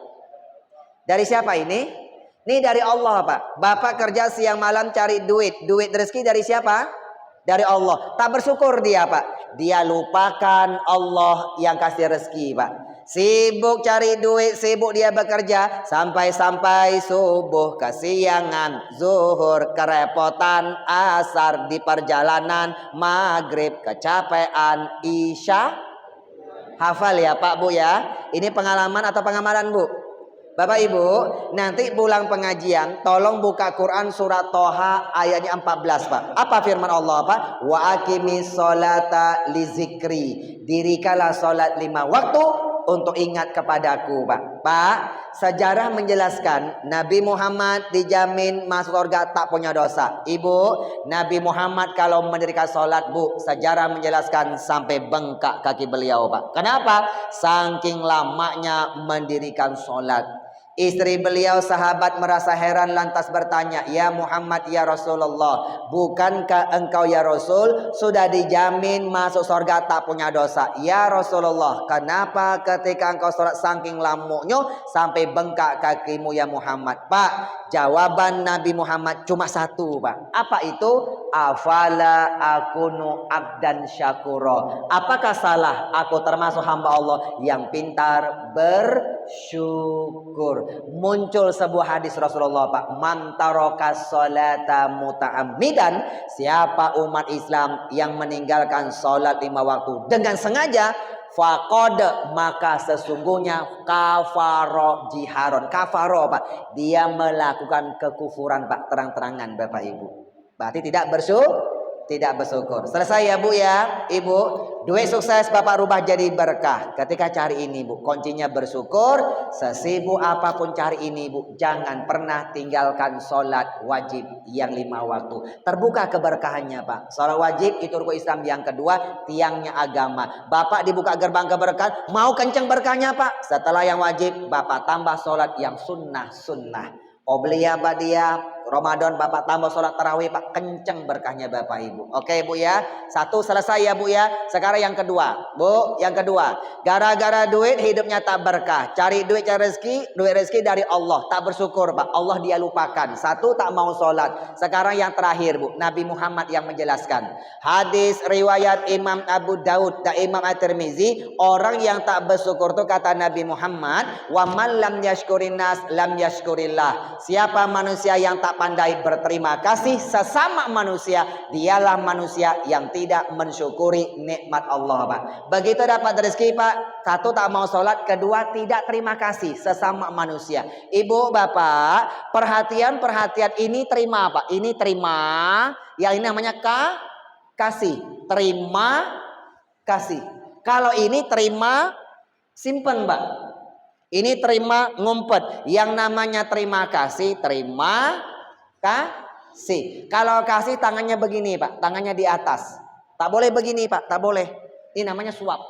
Dari siapa ini? Ini dari Allah Pak. Bapak kerja siang malam cari duit. Duit rezeki dari siapa? Dari Allah. Tak bersyukur dia Pak. Dia lupakan Allah yang kasih rezeki Pak. Sibuk cari duit, sibuk dia bekerja, sampai-sampai subuh kesiangan, zuhur kerepotan, asar di perjalanan, maghrib kecapean, isya. Hafal ya Pak Bu ya. Ini pengalaman atau pengamalan Bu? Bapak Ibu, nanti pulang pengajian tolong buka Quran surat Toha ayatnya 14 Pak. Apa firman Allah Pak? Wa aqimis sholata li zikri. Dirikanlah salat 5 waktu untuk ingat kepadaku Pak. Pak, sejarah menjelaskan Nabi Muhammad dijamin masuk surga tak punya dosa. Ibu, Nabi Muhammad kalau mendirikan sholat Bu, sejarah menjelaskan sampai bengkak kaki beliau Pak. Kenapa? Saking lamanya mendirikan sholat. Istri beliau sahabat merasa heran lantas bertanya, ya Muhammad ya Rasulullah, bukankah engkau ya Rasul sudah dijamin masuk surga tak punya dosa? Ya Rasulullah, kenapa ketika engkau sholat saking lamuknya sampai bengkak kakimu ya Muhammad? Pak, jawaban Nabi Muhammad cuma 1 Pak. Apa itu? Afala akunu abdan syakuro. Apakah salah aku termasuk hamba Allah yang pintar bersyukur? Muncul sebuah hadis Rasulullah Pak, man taraka sholata muta'ammidan, siapa umat Islam yang meninggalkan sholat 5 waktu dengan sengaja, faqad, maka sesungguhnya kafaro jiharon. Kafaro Pak, dia melakukan kekufuran Pak, terang-terangan Bapak Ibu. Berarti tidak bersyukur. tidak bersyukur. Selesai ya Bu ya, Ibu. Duit sukses Bapak rubah jadi berkah. Ketika cari ini Bu, kuncinya bersyukur. Sesibuk apapun cari ini Bu, jangan pernah tinggalkan sholat wajib yang 5 waktu. Terbuka keberkahannya Pak. Sholat wajib itu rukun Islam yang kedua, tiangnya agama. Bapak dibuka gerbang keberkahan, mau kenceng berkahnya Pak. Setelah yang wajib, Bapak tambah sholat yang sunnah-sunnah. Obliyah Badiyah Ramadan Bapak tambah sholat tarawih Pak, kenceng berkahnya Bapak Ibu. Oke Bu ya, satu selesai ya Bu ya. Sekarang yang kedua Bu, yang kedua, gara-gara duit hidupnya tak berkah. Cari duit, cari rezeki, duit rezeki dari Allah, tak bersyukur Pak, Allah dia lupakan. Satu, tak mau sholat. Sekarang yang terakhir Bu, Nabi Muhammad yang menjelaskan. Hadis riwayat Imam Abu Daud dan Imam At-Tirmizi, orang yang tak bersyukur itu kata Nabi Muhammad, wa man lam yashkurin nas lam yashkurillah. Siapa manusia yang tak pandai berterima kasih sesama manusia, dialah manusia yang tidak mensyukuri nikmat Allah Pak. Begitu dapat rezeki Pak, satu tak mau sholat, kedua tidak terima kasih sesama manusia. Ibu bapak, perhatian ini terima Pak, ini terima, yang ini namanya kasih, terima kasih. Kalau ini terima simpen Pak. Ini terima ngumpet. Yang namanya terima kasih, terima kasih. Kalau kasih tangannya begini Pak, tangannya di atas. Tak boleh begini Pak, tak boleh. Ini namanya suap.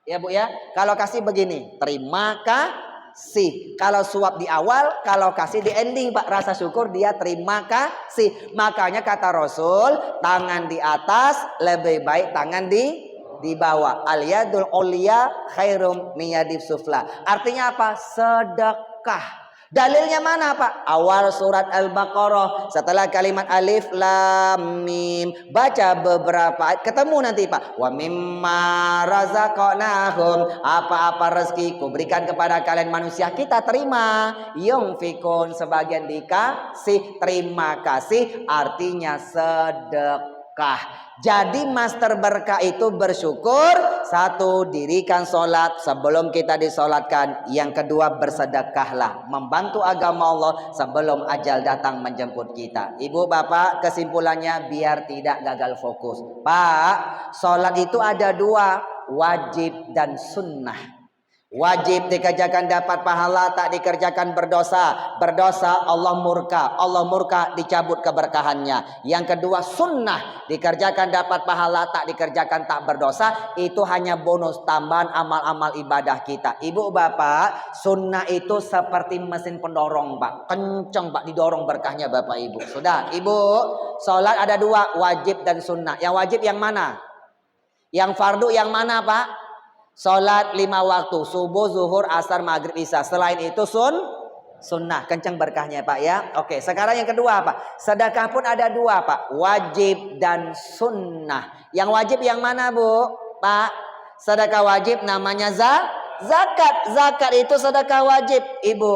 Ya Bu ya. Kalau kasih begini, terima kasih. Kalau suap di awal, kalau kasih di ending Pak. Rasa syukur dia terima kasih. Makanya kata Rasul, tangan di atas lebih baik tangan di bawah. Al yadul ulya khairum min yadis sufla. Artinya apa? Sedekah. Dalilnya mana Pak? Awal surat Al-Baqarah, setelah kalimat alif lam mim, baca beberapa ayat, ketemu nanti Pak. Wa mimma razaqnahum, apa-apa rezeki ku berikan kepada kalian manusia, kita terima. Yunfikun, sebagian dikasih. Terima kasih artinya sedekah. Jadi master berkah itu bersyukur. Satu, dirikan sholat sebelum kita disolatkan. Yang kedua, bersedekahlah, membantu agama Allah sebelum ajal datang menjemput kita. Ibu bapak, kesimpulannya biar tidak gagal fokus Pak, sholat itu ada dua, wajib dan sunnah. Wajib dikerjakan dapat pahala, tak dikerjakan berdosa. Berdosa Allah murka. Allah murka dicabut keberkahannya. Yang kedua sunnah, dikerjakan dapat pahala, tak dikerjakan tak berdosa. Itu hanya bonus tambahan amal-amal ibadah kita. Ibu bapak, sunnah itu seperti mesin pendorong Pak. Kenceng Pak, didorong berkahnya Bapak Ibu. Sudah Ibu, sholat ada dua, wajib dan sunnah. Yang wajib yang mana? Yang fardu yang mana Pak? Sholat 5 waktu, subuh, zuhur, asar, maghrib, isya. Selain itu sunnah, kencang berkahnya Pak ya. Oke, sekarang yang kedua Pak, sedekah pun ada dua Pak, wajib dan sunnah. Yang wajib yang mana Bu? Pak, sedekah wajib namanya zakat. Zakat itu sedekah wajib. Ibu,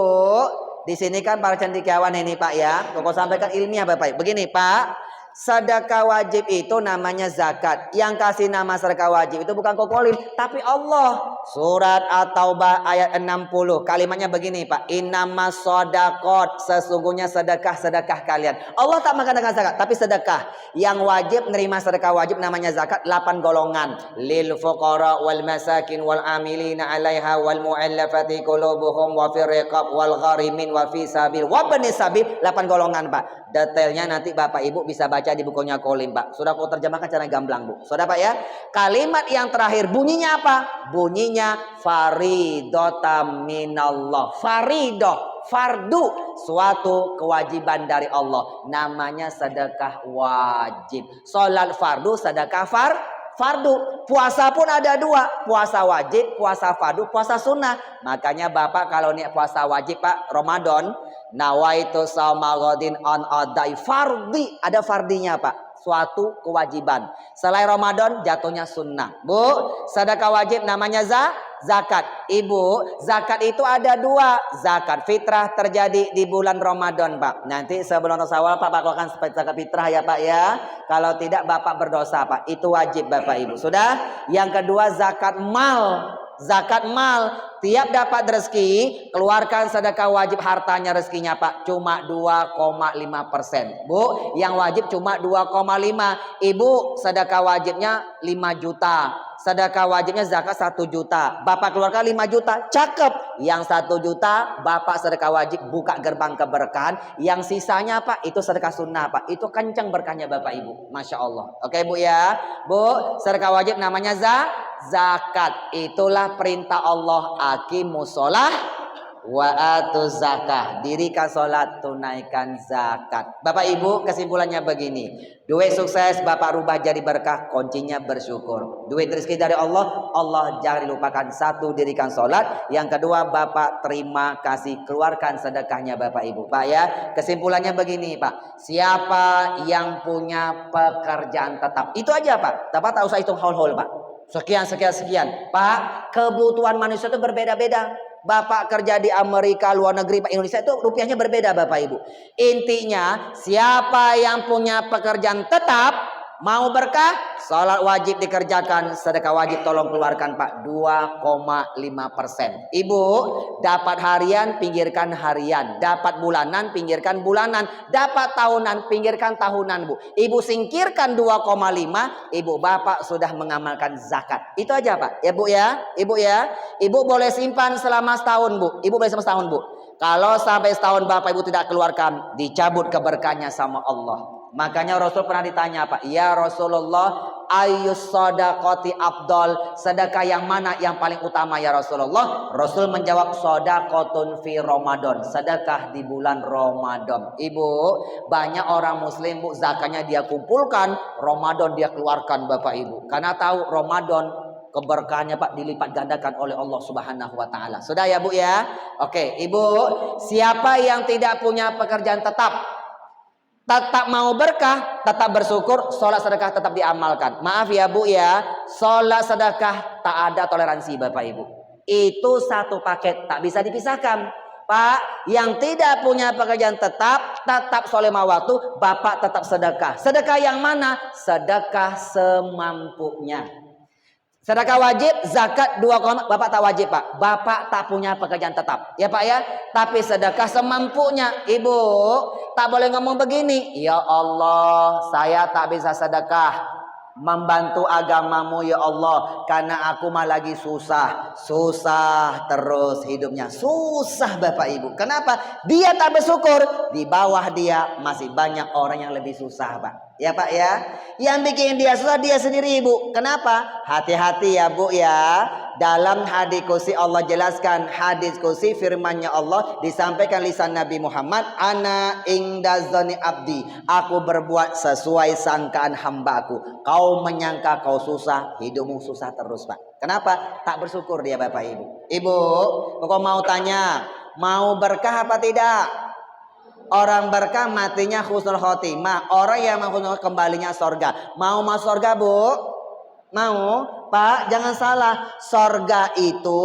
di sini kan para cendekiawan ini Pak ya, kok sampaikan ilmiah Bapak. Begini Pak, sedekah wajib itu namanya zakat. Yang kasih nama sedekah wajib itu bukan kokolim, tapi Allah. Surat At-Taubah ayat 60. Kalimatnya begini Pak, innamas shadaqat, sesungguhnya sedekah kalian. Allah tak mengatakan zakat, tapi sedekah. Yang wajib menerima sedekah wajib namanya zakat, 8 golongan. Lil fuqara wal masakin wal amilina 'alaiha wal mu'allafati qulubuhum wa fir riqab wal gharimin wa fi sabil wa bani sabil. 8 golongan Pak. Detailnya nanti Bapak Ibu bisa baca di bukunya Kolim Pak. Sudah aku terjemahkan cara gamblang Bu. Sudah Pak ya. Kalimat yang terakhir bunyinya apa? Bunyinya faridotam minallah. Faridoh, fardu, suatu kewajiban dari Allah. Namanya sedekah wajib. Salat fardu, sedekah fardu. Puasa pun ada dua, puasa wajib, puasa fardu, puasa sunnah. Makanya Bapak kalau niat puasa wajib Pak, Ramadan, nawaitu shauma ghadin an adai fardi, ada fardinya Pak, suatu kewajiban. Selain Ramadan jatuhnya sunnah. Bu, sedekah wajib namanya zakat. Ibu, zakat itu ada dua. Zakat fitrah terjadi di bulan Ramadan Pak. Nanti sebelum Syawal Pak akan zakat fitrah ya Pak ya. Kalau tidak Bapak berdosa Pak. Itu wajib Bapak Ibu. Sudah? Yang kedua zakat mal. Zakat mal tiap dapat rezeki, keluarkan sedekah wajib hartanya rezekinya Pak, cuma 2,5%. Bu, yang wajib cuma 2,5. Ibu sedekah wajibnya 5 juta. Sedekah wajibnya zakat 1 juta. Bapak keluarkan 5 juta. Cakep. Yang 1 juta Bapak sedekah wajib buka gerbang keberkahan. Yang sisanya Pak itu sedekah sunnah Pak. Itu kencang berkahnya Bapak Ibu. Masya Allah. Oke Bu ya. Bu, sedekah wajib namanya zakat. Itulah perintah Allah, aqimus shalah wa atuz zakah. Dirikan salat, tunaikan zakat. Bapak Ibu, kesimpulannya begini. Duit sukses Bapak rubah jadi berkah, kuncinya bersyukur. Duit rezeki dari Allah, Allah jangan dilupakan. Satu, dirikan salat. Yang kedua, Bapak terima kasih, keluarkan sedekahnya Bapak Ibu. Pak ya, kesimpulannya begini Pak. Siapa yang punya pekerjaan tetap, itu aja Pak. Bapak tak usah hitung haul-haul Pak. Sekian. Pak, kebutuhan manusia itu berbeda-beda. Bapak kerja di Amerika, luar negeri, Pak, Indonesia itu rupiahnya berbeda Bapak Ibu. Intinya, siapa yang punya pekerjaan tetap, mau berkah, salat wajib dikerjakan, sedekah wajib tolong keluarkan Pak, 2,5%. Ibu, dapat harian, pinggirkan harian. Dapat bulanan, pinggirkan bulanan. Dapat tahunan, pinggirkan tahunan Bu. Ibu singkirkan 2,5, Ibu Bapak sudah mengamalkan zakat. Itu aja Pak, ya Bu ya. Ibu ya, Ibu boleh simpan selama setahun Bu. Ibu boleh simpan setahun Bu. Kalau sampai setahun Bapak Ibu tidak keluarkan, dicabut keberkahannya sama Allah. Makanya Rasul pernah ditanya Pak, ya Rasulullah, ayyus sadaqati afdal, sedekah yang mana yang paling utama ya Rasulullah? Rasul menjawab, sadaqatun fi Ramadan, sedekah di bulan Ramadan. Ibu, banyak orang muslim Bu, zakatnya dia kumpulkan, Ramadan dia keluarkan Bapak Ibu. Karena tahu Ramadan keberkahannya Pak dilipat gandakan oleh Allah Subhanahu wa taala. Sudah ya Bu ya? Oke, Ibu, siapa yang tidak punya pekerjaan tetap mau berkah, tetap bersyukur, sholat sedekah tetap diamalkan. Maaf ya Bu ya, sholat sedekah tak ada toleransi Bapak Ibu. Itu satu paket, tak bisa dipisahkan. Pak, yang tidak punya pekerjaan tetap sholat lima waktu, Bapak tetap sedekah. Sedekah yang mana? Sedekah semampunya. Sedekah wajib, zakat 2, Bapak tak wajib Pak. Bapak tak punya pekerjaan tetap. Ya Pak ya. Tapi sedekah semampunya. Ibu, tak boleh ngomong begini. Ya Allah, saya tak bisa sedekah membantu agamamu ya Allah. Karena aku mah lagi susah. Susah terus hidupnya. Susah Bapak Ibu. Kenapa? Dia tak bersyukur. Di bawah dia masih banyak orang yang lebih susah Pak. Ya Pak ya. Yang bikin dia susah dia sendiri Ibu. Kenapa? Hati-hati ya Bu ya. Dalam hadis qudsi Allah jelaskan, hadis qudsi firman-Nya Allah disampaikan lisan Nabi Muhammad, ana inda zani abdi, aku berbuat sesuai sangkaan hambaku. Kau menyangka kau susah, hidupmu susah terus Pak. Kenapa? Tak bersyukur dia Bapak Ibu. Ibu, kau mau tanya, mau berkah apa tidak? Orang berkah matinya husnul khotimah. Orang yang mau husnul kembalinya sorga. Mau masuk sorga Bu? Mau? Pak, jangan salah. Sorga itu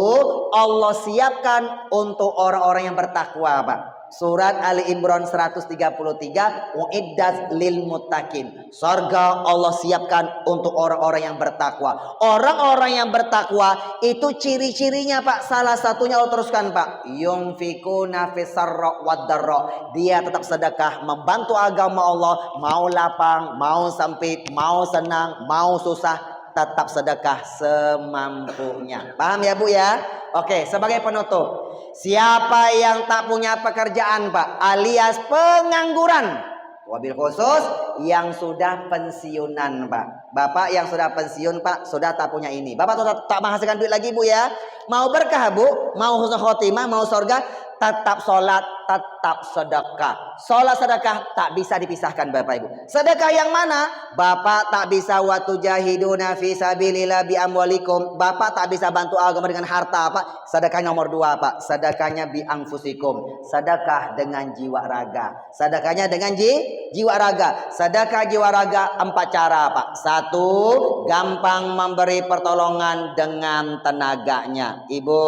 Allah siapkan untuk orang-orang yang bertakwa Pak. Surat Ali Imran 133, uiddat lil muttaqin. Surga Allah siapkan untuk orang-orang yang bertakwa. Orang-orang yang bertakwa itu ciri-cirinya Pak. Salah satunya Allah teruskan Pak. Yunfikuna fisarra wadarra. Dia tetap sedekah membantu agama Allah. Mau lapang, mau sempit, mau senang, mau susah, tetap sedekah semampunya. Paham ya Bu ya? Oke, sebagai penutup, siapa yang tak punya pekerjaan Pak, alias pengangguran, wabil khusus yang sudah pensiunan Pak. Bapak yang sudah pensiun Pak, sudah tak punya ini. Bapak sudah tak menghasilkan duit lagi Bu ya. Mau berkah Bu, mau husnul khotimah, mau surga, tetap sholat, tetap sedekah. Sholat sedekah tak bisa dipisahkan Bapak Ibu. Sedekah yang mana? Bapak tak bisa watu jahiduna fi sabilillah bi amwalikum. Bapak tak bisa bantu agama dengan harta Pak. Sedekah nomor 2 Pak. Sedekahnya bi anfusikum. Sedekah dengan jiwa raga. Sedekahnya dengan jiwa raga. Sedekah jiwa raga 4 cara Pak. 1, gampang memberi pertolongan dengan tenaganya. Ibu,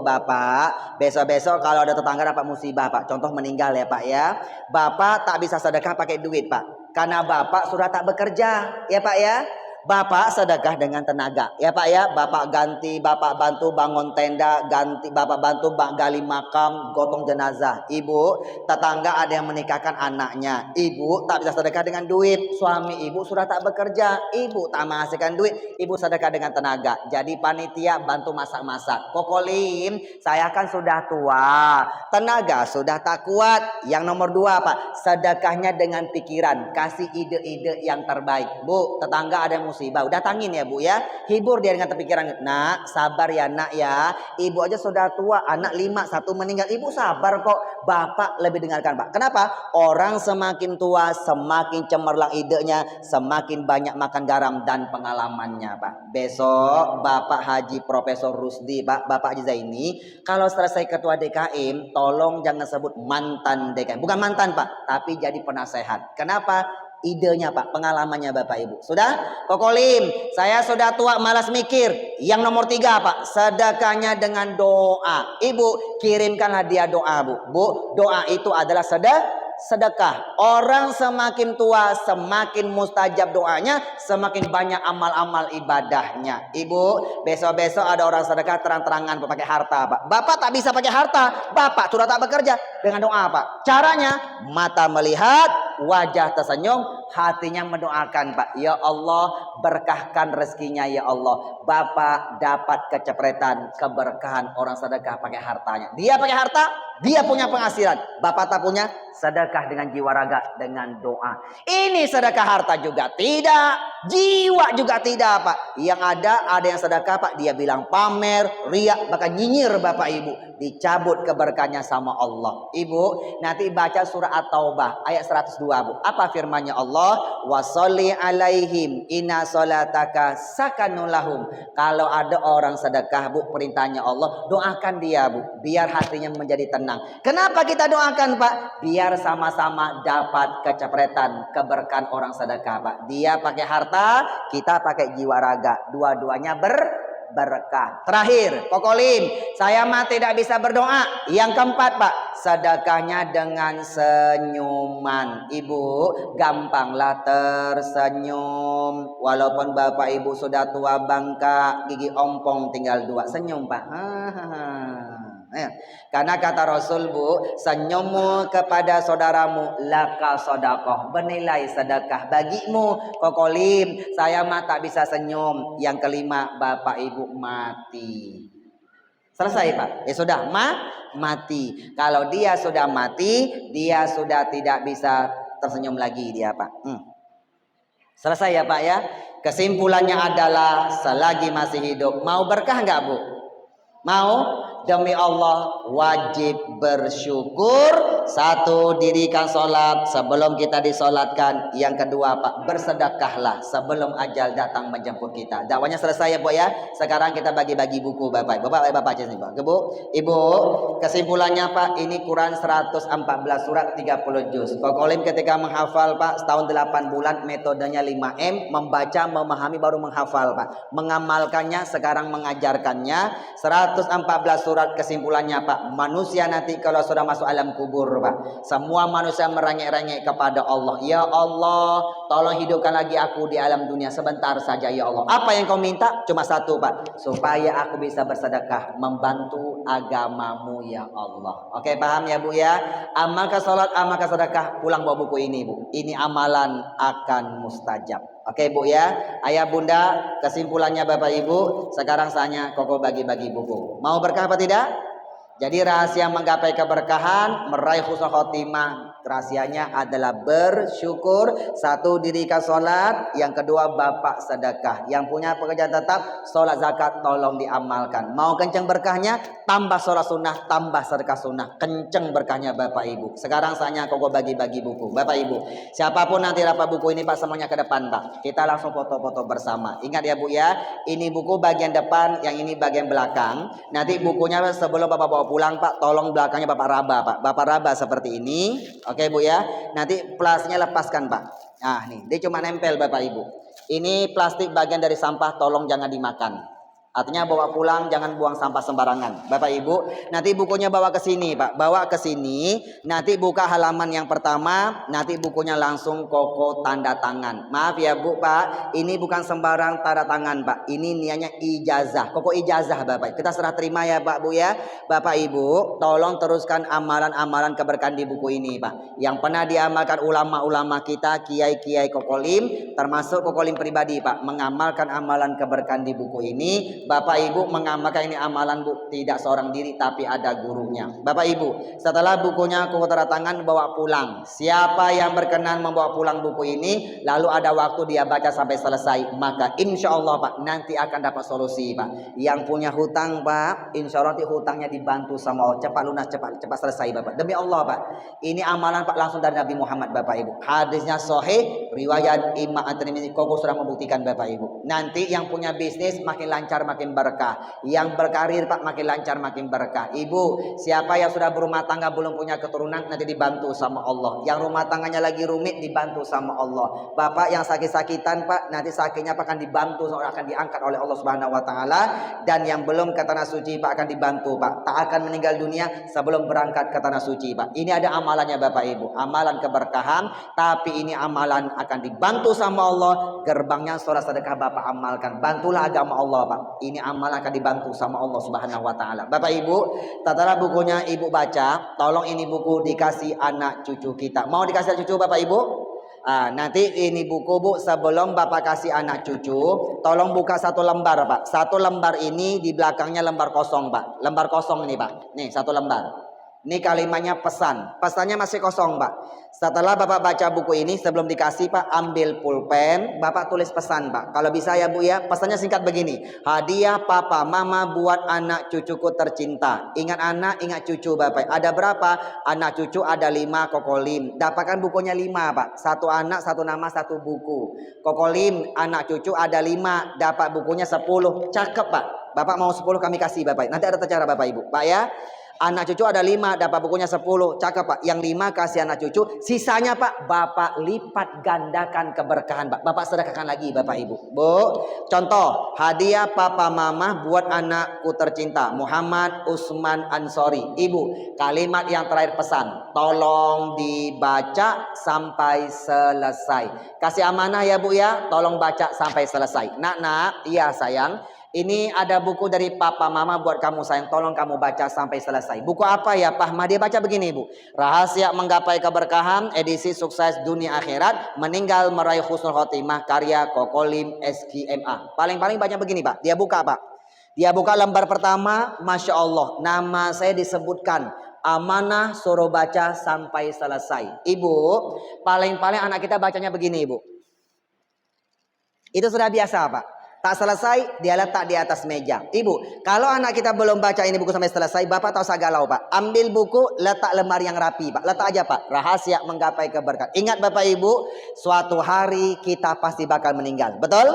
Bapak, besok-besok kalau ada tetangga dapat musibah Pak, contoh meninggal ya Pak ya, Bapak tak bisa sedekah pakai duit Pak, karena Bapak sudah tak bekerja ya Pak ya. Bapak sedekah dengan tenaga. Ya Pak ya, Bapak ganti, Bapak bantu bangun tenda, ganti, Bapak bantu gali makam, gotong jenazah. Ibu, tetangga ada yang menikahkan anaknya. Ibu tak bisa sedekah dengan duit. Suami ibu sudah tak bekerja. Ibu tak menghasilkan duit. Ibu sedekah dengan tenaga. Jadi panitia bantu masak-masak. Kokolim, saya kan sudah tua. Tenaga sudah tak kuat. Yang nomor 2 Pak, sedekahnya dengan pikiran. Kasih ide-ide yang terbaik. Bu, tetangga ada yang musibah, udah tangin ya Bu ya, hibur dia dengan pikiran. Nak, sabar ya nak ya, ibu aja sudah tua, anak 5, 1 meninggal, ibu sabar kok. Bapak lebih dengarkan Pak. Kenapa? Orang semakin tua semakin cemerlang idenya, semakin banyak makan garam dan pengalamannya Pak. Besok Bapak Haji Profesor Rusdi Pak, Bapak Haji Zaini, kalau selesai ketua DKM tolong jangan sebut mantan DKM, bukan mantan Pak, tapi jadi penasehat. Kenapa? Idenya Pak, pengalamannya Bapak Ibu. Sudah? Kokolim, saya sudah tua malas mikir. Yang nomor 3 Pak, sedekahnya dengan doa. Ibu, kirimkan hadiah doa Bu. Bu, doa itu adalah sedekah. Orang semakin tua semakin mustajab doanya, semakin banyak amal-amal ibadahnya. Ibu, besok-besok ada orang sedekah terang-terangan pakai harta Pak. Bapak tak bisa pakai harta, Bapak sudah tak bekerja, dengan doa Pak. Caranya, mata melihat, wajah tersenyum, hatinya mendoakan Pak. Ya Allah, berkahkan rezekinya ya Allah. Bapak dapat kecepretan, keberkahan orang sedekah pakai hartanya. Dia pakai harta, dia punya penghasilan. Bapak tak punya, sedekah dengan jiwa raga, dengan doa. Ini sedekah harta juga tidak, jiwa juga tidak Pak. Yang ada yang sedekah Pak, dia bilang pamer, riak, bahkan nyinyir Bapak Ibu. Dicabut keberkahannya sama Allah. Ibu, nanti baca surah At-Taubah ayat 102 Bu. Apa firmannya Allah? Washolli alaihim inna sholataka sakanulahum. Kalau ada orang sedekah Bu, perintahnya Allah, doakan dia Bu, biar hatinya menjadi tenang. Kenapa kita doakan Pak? Biar sama-sama dapat kecepretan, keberkahan orang sedekah Pak. Dia pakai harta, kita pakai jiwa raga. Dua-duanya berkah. Terakhir, Kokolim, saya mah tidak bisa berdoa. Yang keempat Pak, sedekahnya dengan senyuman. Ibu, gampanglah tersenyum. Walaupun Bapak Ibu sudah tua bangka, gigi ompong tinggal 2, senyum Pak. Karena kata Rasul Bu, senyummu kepada saudaramu laka sodakoh, bernilai sedekah bagimu. Kokolim, saya mah tak bisa senyum. Yang kelima, Bapak Ibu mati. Selesai Pak? Ya sudah, mati. Kalau dia sudah mati, dia sudah tidak bisa tersenyum lagi dia Pak. Selesai ya Pak ya. Kesimpulannya adalah selagi masih hidup, mau berkah nggak Bu? Mau? Demi Allah wajib bersyukur. 1, dirikan sholat sebelum kita disolatkan. Yang kedua Pak, bersedekahlah sebelum ajal datang menjemput kita. Dakwanya selesai ya Bu ya. Sekarang kita bagi-bagi buku Bapak. Bapak aja nih Pak. Ibu, kesimpulannya Pak, ini Quran 114 surat 30 juz. Kokolim ketika menghafal Pak, setahun 8 bulan, metodenya 5M, membaca, memahami, baru menghafal Pak. Mengamalkannya, sekarang mengajarkannya. 114 surat. Kesimpulannya Pak, manusia nanti kalau sudah masuk alam kubur Pak, semua manusia merengek-rengek kepada Allah. Ya Allah, tolong hidupkan lagi aku di alam dunia sebentar saja ya Allah. Apa yang kau minta? Cuma 1 Pak, supaya aku bisa bersedekah, membantu agamamu ya Allah. Oke, paham ya Bu ya? Amalkan sholat, amalkan sedekah, pulang bawa buku ini Bu. Ini amalan akan mustajab. Oke Bu ya, ayah bunda, kesimpulannya Bapak Ibu, sekarang saatnya Koko bagi-bagi buku. Mau berkah apa tidak? Jadi rahasia menggapai keberkahan, meraih husnul khotimah, rahasianya adalah bersyukur. 1, dirikan sholat. Yang kedua, Bapak sedekah. Yang punya pekerjaan tetap, sholat zakat tolong diamalkan. Mau kenceng berkahnya, tambah sholat sunnah, tambah sedekah sunnah. Kenceng berkahnya Bapak Ibu. Sekarang saatnya Koko bagi-bagi buku. Bapak Ibu, siapapun nanti dapat buku ini Pak, semuanya ke depan Pak. Kita langsung foto-foto bersama. Ingat ya Bu ya, ini buku bagian depan, yang ini bagian belakang. Nanti bukunya sebelum Bapak bawa pulang Pak, tolong belakangnya Bapak raba Pak. Bapak raba seperti ini. Oke Bu ya. Nanti plastiknya lepaskan Pak. Nah nih, dia cuma nempel Bapak Ibu. Ini plastik bagian dari sampah, tolong jangan dimakan. Artinya bawa pulang, jangan buang sampah sembarangan. Bapak Ibu, nanti bukunya bawa ke sini, Pak. Bawa ke sini, nanti buka halaman yang pertama, nanti bukunya langsung koko tanda tangan. Maaf ya Bu, Pak, ini bukan sembarang tanda tangan, Pak. Ini niatnya ijazah, koko ijazah, Bapak. Kita serah terima ya, Pak Bu ya. Bapak Ibu, tolong teruskan amalan-amalan keberkahan di buku ini, Pak. Yang pernah diamalkan ulama-ulama kita, kiai-kiai kokolim, termasuk kokolim pribadi, Pak, mengamalkan amalan keberkahan di buku ini. Bapak Ibu mengamalkan ini amalan, Bu, tidak seorang diri tapi ada gurunya. Bapak Ibu, setelah bukunya koko tanda tangan, bawa pulang. Siapa yang berkenan membawa pulang buku ini, lalu ada waktu dia baca sampai selesai, maka insya Allah, Pak, nanti akan dapat solusi, Pak. Yang punya hutang, Pak, insya Allah nanti hutangnya dibantu sama Allah. Cepat lunas, cepat selesai, Bapak. Demi Allah, Pak, ini amalan, Pak, langsung dari Nabi Muhammad, Bapak Ibu. Hadisnya sahih, riwayat Imam At-Tirmidzi. Koko sudah membuktikan, Bapak Ibu. Nanti yang punya bisnis makin lancar, makin berkah. Yang berkarir, Pak, makin lancar, makin berkah. Ibu, siapa yang sudah berumah tangga belum punya keturunan, nanti dibantu sama Allah. Yang rumah tangganya lagi rumit, dibantu sama Allah. Bapak yang sakit-sakitan, Pak, nanti sakitnya, Pak, akan dibantu, akan diangkat oleh Allah Subhanahu wa taala. Dan yang belum ke tanah suci, Pak, akan dibantu, Pak. Tak akan meninggal dunia sebelum berangkat ke tanah suci, Pak. Ini ada amalannya, Bapak Ibu. Amalan keberkahan, tapi ini amalan akan dibantu sama Allah. Gerbangnya surah sedekah Bapak amalkan. Bantulah agama Allah, Pak. Ini amal akan dibantu sama Allah Subhanahu wa taala. Bapak Ibu, tatalah bukunya Ibu baca. Tolong ini buku dikasih anak cucu kita. Mau dikasih cucu, Bapak Ibu? Nanti ini buku, Bu, sebelum Bapak kasih anak cucu, tolong buka satu lembar, Pak. Satu lembar ini di belakangnya lembar kosong, Pak. Lembar kosong ini, Pak. Nih, satu lembar. Ini kalimatnya pesan. Pesannya masih kosong, Pak. Setelah Bapak baca buku ini, sebelum dikasih, Pak, ambil pulpen, Bapak tulis pesan, Pak. Kalau bisa ya, Bu ya. Pesannya singkat begini. Hadiah papa mama buat anak cucuku tercinta. Ingat anak, ingat cucu, Bapak. Ada berapa? Anak cucu ada 5, kokolim. Dapatkan bukunya 5, Pak. Satu anak, satu nama, satu buku. Kokolim, anak cucu ada 5. Dapat bukunya 10. Cakep, Pak. Bapak mau 10 kami kasih, Bapak. Nanti ada cara, Bapak Ibu. Pak ya. Anak cucu ada 5, dapat bukunya 10. Cakep, Pak. Yang 5 kasih anak cucu. Sisanya, Pak, Bapak lipat gandakan keberkahan, Pak. Bapak sedekahkan lagi, Bapak Ibu. Bu, contoh, hadiah papa mama buat anakku tercinta, Muhammad Usman Ansori. Ibu, kalimat yang terakhir pesan, tolong dibaca sampai selesai. Kasih amanah ya, Bu ya. Tolong baca sampai selesai. Nak, iya sayang. Ini ada buku dari papa mama buat kamu sayang. Tolong kamu baca sampai selesai. Buku apa ya, Pak? Dia baca begini, Bu. Rahasia Menggapai Keberkahan, edisi sukses dunia akhirat, meninggal meraih husnul khotimah, karya Kokolim SKMA. Paling-paling banyak begini, Pak. Dia buka, Pak. Dia buka lembar pertama, Masya Allah. Nama saya disebutkan. Amanah suruh baca sampai selesai. Ibu, paling-paling anak kita bacanya begini, Ibu. Itu sudah biasa, Pak. Tak selesai, dia letak di atas meja. Ibu, kalau anak kita belum baca ini buku sampai selesai, Bapak tahu usah galau, Pak. Ambil buku, letak lemari yang rapi, Pak. Letak aja, Pak. Rahasia Menggapai Keberkahan. Ingat, Bapak Ibu, suatu hari kita pasti bakal meninggal. Betul?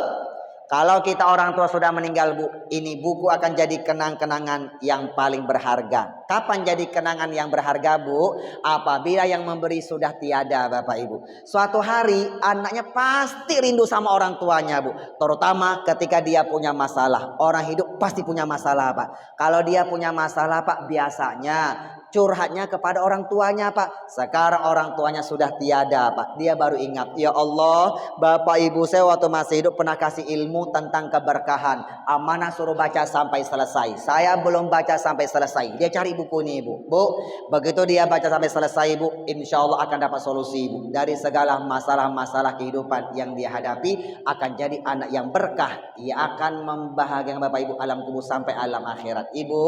Kalau kita orang tua sudah meninggal, Bu, ini buku akan jadi kenang-kenangan yang paling berharga. Kapan jadi kenangan yang berharga, Bu? Apabila yang memberi sudah tiada, Bapak Ibu. Suatu hari anaknya pasti rindu sama orang tuanya, Bu. Terutama ketika dia punya masalah. Orang hidup pasti punya masalah, Pak. Kalau dia punya masalah, Pak, biasanya curhatnya kepada orang tuanya, Pak. Sekarang orang tuanya sudah tiada, Pak. Dia baru ingat, ya Allah, Bapak Ibu saya waktu masih hidup pernah kasih ilmu tentang keberkahan. Amanah suruh baca sampai selesai. Saya belum baca sampai selesai. Dia cari buku ini, Ibu. Bu, begitu dia baca sampai selesai, Ibu, insya Allah akan dapat solusi, Ibu. Dari segala masalah-masalah kehidupan yang dia hadapi, akan jadi anak yang berkah. Ia akan membahagiakan Bapak Ibu alam kubur sampai alam akhirat. Ibu,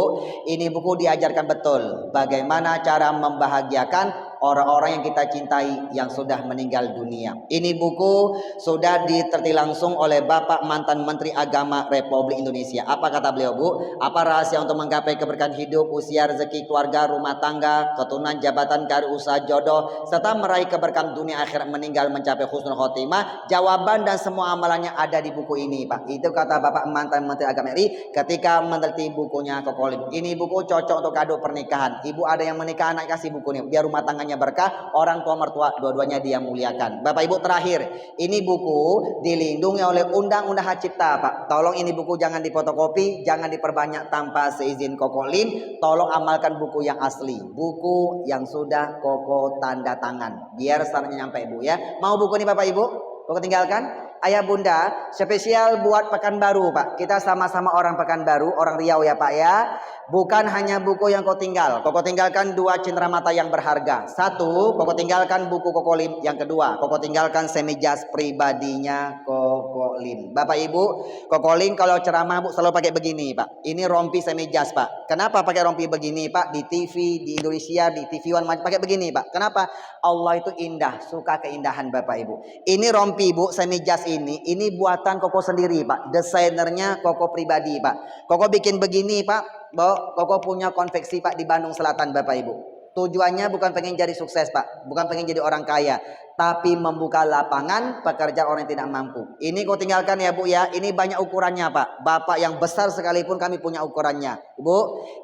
ini buku diajarkan betul bagaimana cara membahagiakan orang-orang yang kita cintai yang sudah meninggal dunia. Ini buku sudah diteliti langsung oleh Bapak mantan Menteri Agama Republik Indonesia. Apa kata beliau, Bu? Apa rahasia untuk menggapai keberkahan hidup, usia, rezeki, keluarga, rumah tangga, keturunan, jabatan, karir, usaha, jodoh, serta meraih keberkahan dunia akhirat meninggal mencapai husnul khotimah? Jawaban dan semua amalannya ada di buku ini, Pak. Itu kata Bapak mantan Menteri Agama RI ketika meneliti bukunya Kokolim. Ini buku cocok untuk kado pernikahan. Ibu ada yang menikah, anak kasih buku ini, biar rumah tangga tangannya berkah, orang tua mertua dua-duanya dia muliakan. Bapak Ibu, terakhir, ini buku dilindungi oleh Undang-Undang Hak Cipta Pak. Tolong ini buku jangan difotokopi, jangan diperbanyak tanpa seizin Koko Lim. Tolong amalkan buku yang asli, buku yang sudah Koko tanda tangan, biar sarannya nyampe Ibu ya. Mau buku ini Bapak Ibu? Koko tinggalkan. Ayah bunda, spesial buat Pekanbaru Pak. Kita sama-sama orang Pekanbaru, orang Riau ya Pak ya. Bukan hanya buku yang kau tinggal. Koko tinggalkan 2 cenderamata yang berharga. 1, Koko tinggalkan buku Koko Lim. Yang kedua, Koko tinggalkan semi jas pribadinya Koko Lim. Bapak Ibu, Koko Lim kalau ceramah Bu selalu pakai begini Pak. Ini rompi semi jas Pak. Kenapa pakai rompi begini Pak? Di TV, di Indonesia, di TV One pakai begini Pak. Kenapa? Allah itu indah, suka keindahan Bapak Ibu. Ini rompi Bu, semi jas ini buatan Koko sendiri Pak. Desainernya Koko pribadi Pak. Koko bikin begini Pak. Koko punya konveksi Pak di Bandung Selatan Bapak Ibu. Tujuannya bukan pengen jadi sukses Pak, bukan pengen jadi orang kaya, tapi membuka lapangan pekerjaan orang yang tidak mampu. Ini kau tinggalkan ya Bu ya. Ini banyak ukurannya Pak. Bapak yang besar sekalipun kami punya ukurannya. Ibu,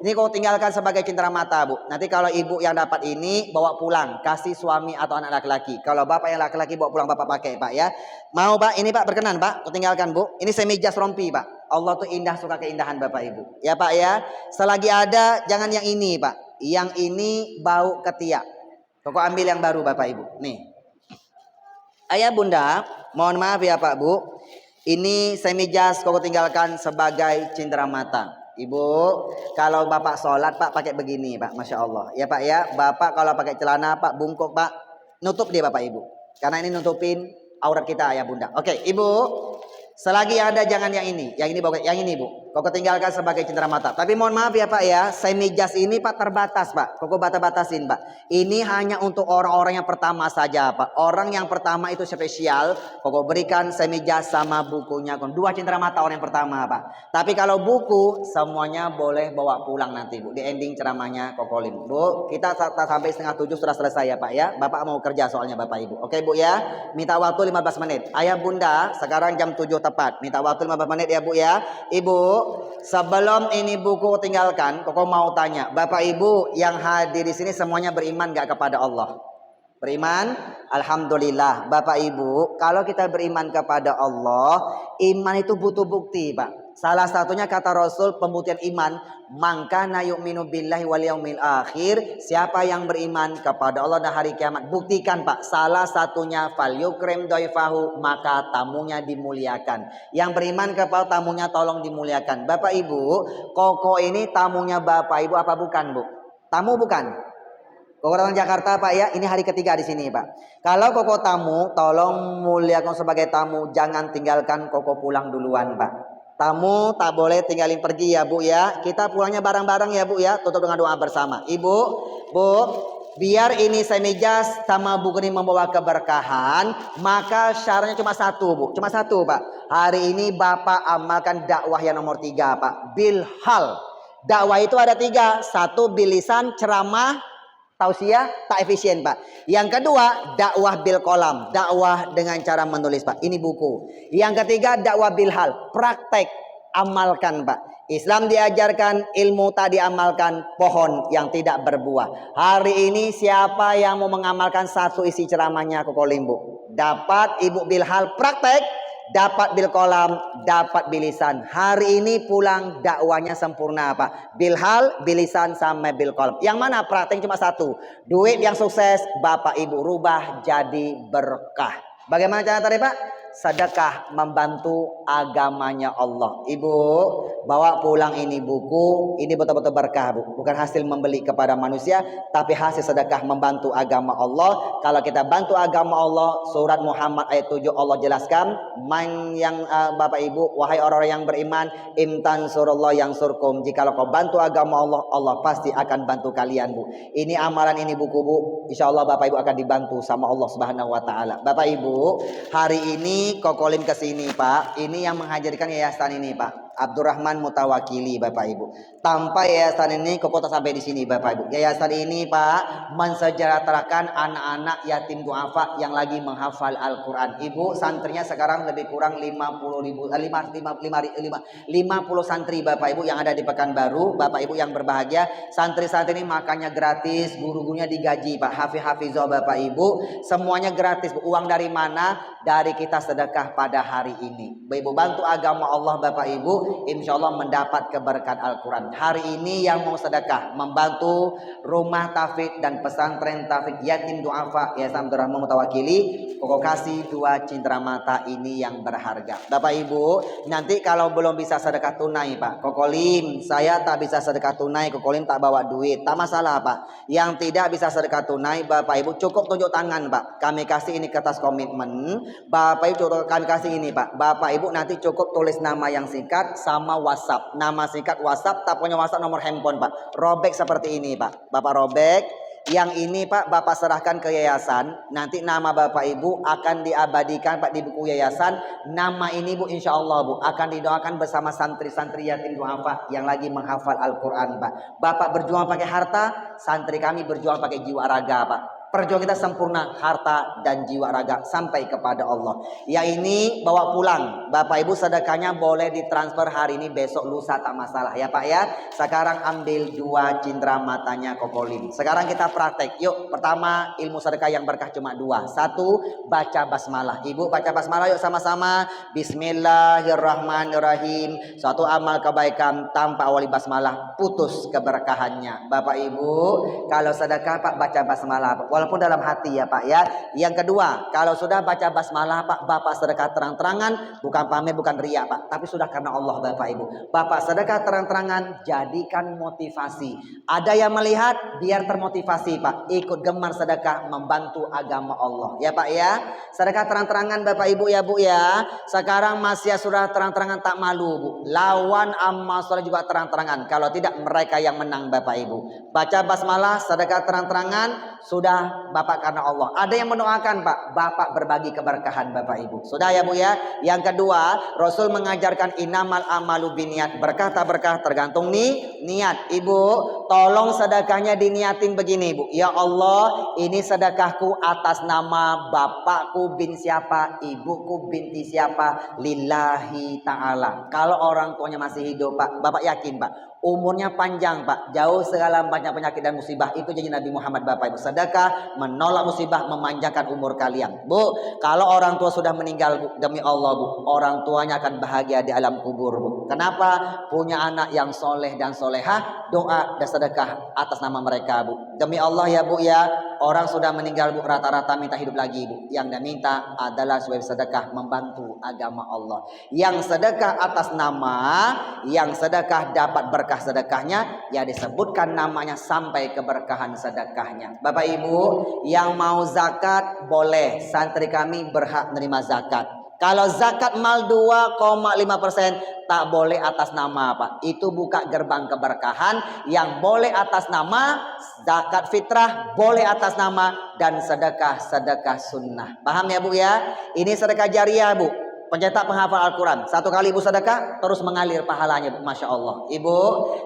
ini kau tinggalkan sebagai cenderamata Bu. Nanti kalau ibu yang dapat ini bawa pulang, kasih suami atau anak laki-laki. Kalau bapak yang laki-laki bawa pulang bapak pakai Pak ya. Mau Pak? Ini Pak berkenan Pak. Kau tinggalkan Bu. Ini semi jas rompi Pak. Allah tuh indah, suka keindahan Bapak Ibu. Ya Pak ya. Selagi ada jangan yang ini Pak. Yang ini bau ketiak. Koko ambil yang baru Bapak Ibu. Nih. Ayah bunda, mohon maaf ya Pak Bu. Ini semi jas Koko tinggalkan sebagai cenderamata. Ibu, kalau Bapak sholat Pak pakai begini Pak. Masya Allah. Ya Pak ya. Bapak kalau pakai celana Pak bungkuk Pak. Nutup dia Bapak Ibu. Karena ini nutupin aurat kita ayah bunda. Oke Ibu. Selagi ada jangan yang ini Bu. Koko tinggalkan sebagai cenderamata. Tapi mohon maaf ya Pak ya, semi jas ini Pak terbatas Pak. Koko batasin Pak. Ini hanya untuk orang-orang yang pertama saja Pak. Orang yang pertama itu spesial. Koko berikan semi jas sama bukunya. 2 cenderamata orang yang pertama Pak. Tapi kalau buku semuanya boleh bawa pulang nanti Bu. Di ending ceramahnya Koko Lim. Bu, kita sampai 6:30 sudah selesai ya Pak ya. Bapak mau kerja soalnya Bapak Ibu. Oke Bu ya. Minta waktu 15 menit. Ayah bunda sekarang jam 7 tepat. Minta waktu 15 menit ya Bu ya. Ibu, sebelum ini buku tinggalkan, Koko mau tanya, Bapak Ibu yang hadir di sini semuanya beriman gak kepada Allah? Beriman? Alhamdulillah. Bapak Ibu, kalau kita beriman kepada Allah, iman itu butuh bukti Pak. Salah satunya kata Rasul pembuktian iman, mangkana yu'minu billahi wal yaumil akhir, siapa yang beriman kepada Allah dan hari kiamat. Buktikan Pak. Salah satunya fal yukrim doifahu, maka tamunya dimuliakan. Yang beriman kepada tamunya tolong dimuliakan. Bapak Ibu, Koko ini tamunya Bapak Ibu apa bukan Bu? Tamu bukan? Koko datang Jakarta Pak ya, ini hari ketiga di sini Pak. Kalau Koko tamu, tolong muliakan sebagai tamu, jangan tinggalkan Koko pulang duluan Pak. Tamu tak boleh tinggalin pergi ya Bu ya. Kita pulangnya bareng-bareng ya Bu ya. Tutup dengan doa bersama. Ibu, Bu, biar ini semi jas sama buku ini membawa keberkahan, maka syaratnya cuma 1 Bu. Cuma 1 Pak. Hari ini Bapak amalkan dakwah yang nomor 3 Pak. Bilhal. Dakwah itu ada 3. 1 bilisan, ceramah, tausiah, tak efisien Pak. Yang kedua dakwah bil kolam, dakwah dengan cara menulis Pak. Ini buku. Yang ketiga dakwah bil hal, praktek, amalkan Pak. Islam diajarkan, ilmu tak diamalkan, pohon yang tidak berbuah. Hari ini siapa yang mau mengamalkan 1 isi ceramahnya Koko Lim Bu? Dapat Ibu bil hal praktek, dapat bil kolam, dapat bilisan. Hari ini pulang dakwanya sempurna Pak. Bilhal, bilisan sama bil kolam. Yang mana praktek cuma 1. Duit yang sukses Bapak Ibu rubah jadi berkah. Bagaimana cara tadi Pak? Sedekah membantu agamanya Allah. Ibu bawa pulang ini buku. Ini betul-betul berkah Bu. Bukan hasil membeli kepada manusia, tapi hasil sedekah membantu agama Allah. Kalau kita bantu agama Allah, surat Muhammad ayat 7 Allah jelaskan, man yang Bapak Ibu, wahai orang-orang yang beriman, imtan surullah yang surkum. Jikalau kau bantu agama Allah, Allah pasti akan bantu kalian Bu. Ini amalan, ini buku Bu. Insya Allah Bapak Ibu akan dibantu sama Allah Subhanahu Wa Taala. Bapak Ibu, hari ini Koko Lim kesini Pak. Ini yang menghadirkan yayasan ini Pak. Abdurrahman Mutawakili Bapak Ibu. Tanpa yayasan ini kok tak sampai di sini Bapak Ibu. Yayasan ini Pak mensejahterakan anak-anak yatim duafa yang lagi menghafal Al-Qur'an. Ibu santrinya sekarang lebih kurang 50 santri Bapak Ibu yang ada di Pekanbaru. Bapak Ibu yang berbahagia, santri-santri ini makannya gratis, guru-gurunya digaji Pak. Hafizah Bapak Ibu, semuanya gratis. Uang dari mana? Dari kita sedekah pada hari ini. Bapak Ibu bantu agama Allah Bapak Ibu, insya Allah mendapat keberkahan Al-Quran. Hari ini yang mau sedekah membantu rumah tahfidz dan pesantren tahfidz yatim duafa Yayasan Abdurrahman Mutawakili, pokok kasih 2 cindera mata ini yang berharga. Bapak Ibu nanti kalau belum bisa sedekah tunai Pak, Kokolim saya tak bisa sedekah tunai, Kokolim tak bawa duit, tak masalah Pak. Yang tidak bisa sedekah tunai Bapak Ibu cukup tunjuk tangan Pak, kami kasih ini kertas komitmen. Bapak Ibu kami kasih ini Pak. Bapak Ibu nanti cukup tulis nama yang singkat sama WhatsApp. Nama singkat WhatsApp, tak punya WhatsApp nomor handphone Pak. Robek seperti ini Pak. Bapak robek. Yang ini Pak Bapak serahkan ke yayasan. Nanti nama Bapak Ibu akan diabadikan Pak di buku yayasan. Nama ini Bu insya Allah Bu akan didoakan bersama santri-santri yatim duafa yang lagi menghafal Al-Quran Pak. Bapak berjuang pakai harta, santri kami berjuang pakai jiwa raga Pak. Perjuangan kita sempurna harta dan jiwa raga sampai kepada Allah. Ya ini bawa pulang. Bapak Ibu sedekahnya boleh ditransfer hari ini, besok, lusa tak masalah ya Pak ya. Sekarang ambil 2 cindera matanya Kokolim. Sekarang kita praktek. Yuk pertama ilmu sedekah yang berkah cuma 2. 1 baca basmalah. Ibu baca basmalah yuk sama-sama. Bismillahirrahmanirrahim. Suatu amal kebaikan tanpa awali basmalah putus keberkahannya. Bapak Ibu kalau sedekah Pak baca basmalah Pak. Walaupun dalam hati ya Pak ya. Yang kedua, kalau sudah baca basmalah Pak, Bapak sedekah terang-terangan, bukan pamer, bukan riya Pak, tapi sudah karena Allah Bapak Ibu. Bapak sedekah terang-terangan, jadikan motivasi. Ada yang melihat, biar termotivasi Pak, ikut gemar sedekah membantu agama Allah. Ya Pak ya. Sedekah terang-terangan Bapak Ibu ya Bu ya. Sekarang masih sudah terang-terangan tak malu Bu. Lawan amal soleh juga terang-terangan. Kalau tidak mereka yang menang Bapak Ibu. Baca basmalah, sedekah terang-terangan, sudah Bapak karena Allah. Ada yang mendoakan Pak, Bapak berbagi keberkahan Bapak Ibu. Sudah ya Bu ya. Yang kedua, Rasul mengajarkan inamal amalu biniat. Berkah tak berkah tergantung nih niat. Ibu, tolong sedekahnya diniatin begini Bu. Ya Allah, ini sedekahku atas nama bapakku bin siapa, ibuku binti siapa, lillahi ta'ala. Kalau orang tuanya masih hidup Pak, Bapak yakin Pak, umurnya panjang Pak, jauh segala banyak penyakit dan musibah. Itu janji Nabi Muhammad Bapak Ibu. Sedekah menolak musibah, memanjangkan umur kalian Bu. Kalau orang tua sudah meninggal Bu, demi Allah Bu, orang tuanya akan bahagia di alam kubur Bu. Kenapa? Punya anak yang soleh dan solehah, doa dan sedekah atas nama mereka Bu. Demi Allah ya Bu ya, orang sudah meninggal Bu rata-rata minta hidup lagi Bu. Yang dia minta adalah sebagai sedekah membantu agama Allah. Yang sedekah atas nama, yang sedekah dapat berkah sedekahnya, ya disebutkan namanya sampai keberkahan sedekahnya. Bapak Ibu yang mau zakat boleh, santri kami berhak menerima zakat. Kalau zakat mal 2,5% tak boleh atas nama Pak. Itu buka gerbang keberkahan. Yang boleh atas nama zakat fitrah, boleh atas nama, dan sedekah sunnah. Paham ya Bu ya? Ini sedekah jariah Bu. Pencetak penghafal Al-Quran. 1 kali ibu sedekah terus mengalir pahalanya Bu. Masya Allah. Ibu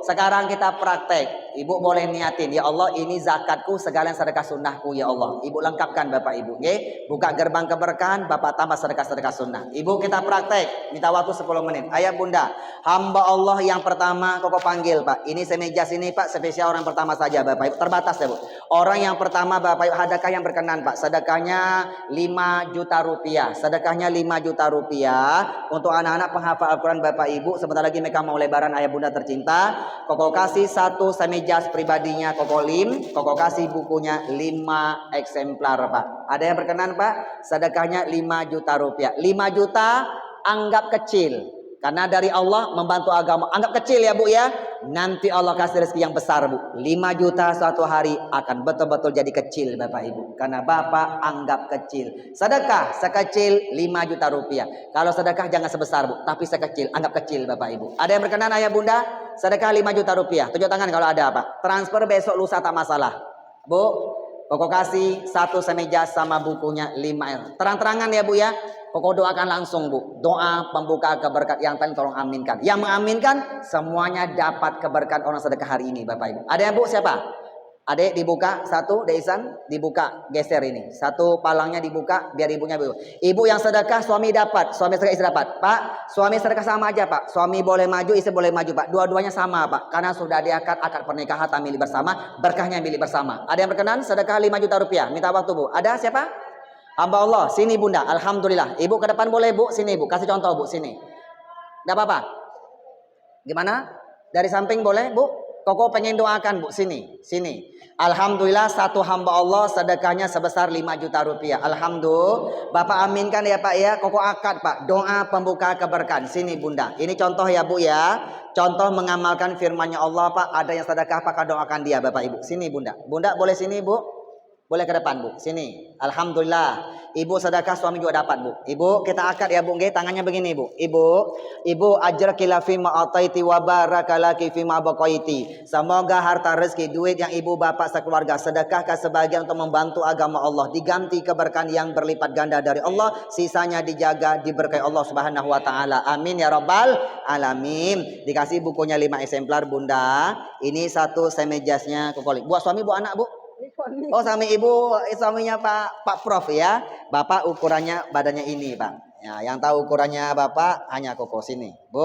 sekarang kita praktek. Ibu boleh niatin, ya Allah ini zakatku segala sedekah sunnahku ya Allah. Ibu lengkapkan Bapak Ibu. Okay? Buka gerbang keberkahan, Bapak tambah sedekah sunnah. Ibu kita praktek. Minta waktu 10 menit. Ayah bunda, hamba Allah yang pertama koko panggil Pak. Ini semeja sini Pak, spesial orang pertama saja Bapak Ibu. Terbatas ya Bu. Orang yang pertama Bapak Ibu, sedekah yang berkenan Pak. Sedekahnya 5 juta rupiah. Sedekahnya 5 juta rupiah. Untuk anak-anak penghafal Al-Quran Bapak Ibu. Sebentar lagi mereka mau lebaran ayah bunda tercinta. Koko kasih 1 semeja jas pribadinya Kokolim, Koko kasih bukunya 5 eksemplar Pak. Ada yang berkenan Pak? Sedekahnya 5 juta rupiah. 5 juta anggap kecil. Karena dari Allah membantu agama. Anggap kecil ya Bu ya. Nanti Allah kasih rezeki yang besar Bu. 5 juta suatu hari akan betul-betul jadi kecil Bapak Ibu. Karena Bapak anggap kecil. Sedekah sekecil 5 juta rupiah. Kalau sedekah jangan sebesar Bu. Tapi sekecil, anggap kecil Bapak Ibu. Ada yang berkenan ayah bunda? Sedekah 5 juta rupiah. Tunjuk tangan kalau ada Pak. Transfer besok lusa tak masalah. Bu, Koko kasih 1 semeja sama bukunya 5 Terang-terangan ya Bu ya. Koko doakan langsung Bu. Doa pembuka keberkat yang tadi tolong aminkan. Yang mengaminkan semuanya dapat keberkahan orang sedekah hari ini Bapak Ibu. Ada yang Bu siapa? Adek dibuka satu, Deisan dibuka, geser ini. Satu palangnya dibuka biar ibunya Bu. Ibu yang sedekah suami dapat, suami sedekah istri dapat. Pak, suami sedekah sama aja Pak. Suami boleh maju, istri boleh maju Pak. Dua-duanya sama Pak. Karena sudah diakad akad pernikahan milik bersama, berkahnya milik bersama. Ada yang berkenan sedekah 5 juta rupiah. Minta waktu Bu. Ada siapa? Hamba Allah, sini Bunda. Alhamdulillah. Ibu ke depan boleh Bu, sini Bu. Kasih contoh Bu, sini. Enggak apa-apa. Gimana? Dari samping boleh Bu? Koko pengen doakan Bu, sini, sini. Alhamdulillah satu hamba Allah sedekahnya sebesar 5 juta rupiah. Alhamdulillah. Bapak aminkan ya Pak ya. Koko akad Pak. Doa pembuka keberkahan. Sini Bunda. Ini contoh ya Bu ya. Contoh mengamalkan firman-Nya Allah Pak. Ada yang sedekah Pak doakan dia Bapak Ibu. Sini Bunda. Bunda boleh sini Bu? Boleh ke depan Bu. Sini. Alhamdulillah. Ibu sedekah suami juga dapat Bu. Ibu kita akad ya Bu. Tangannya begini Bu. Ibu ajrakila fima ataiti wa barakalaki fima baqaiti. Semoga harta rezeki duit yang ibu bapak sekeluarga sedekahkan sebagian untuk membantu agama Allah. Diganti keberkahan yang berlipat ganda dari Allah. Sisanya dijaga diberkahi Allah Subhanahu wa taala. Amin ya rabbal alamin. Dikasih bukunya 5 eksemplar Bunda. Ini satu semejasnya Kokoli. Buat suami buat anak Bu. Oh suami ibu, suaminya Pak Prof ya. Bapak ukurannya badannya ini Pak. Ya, yang tahu ukurannya Bapak hanya Koko sini. Bu,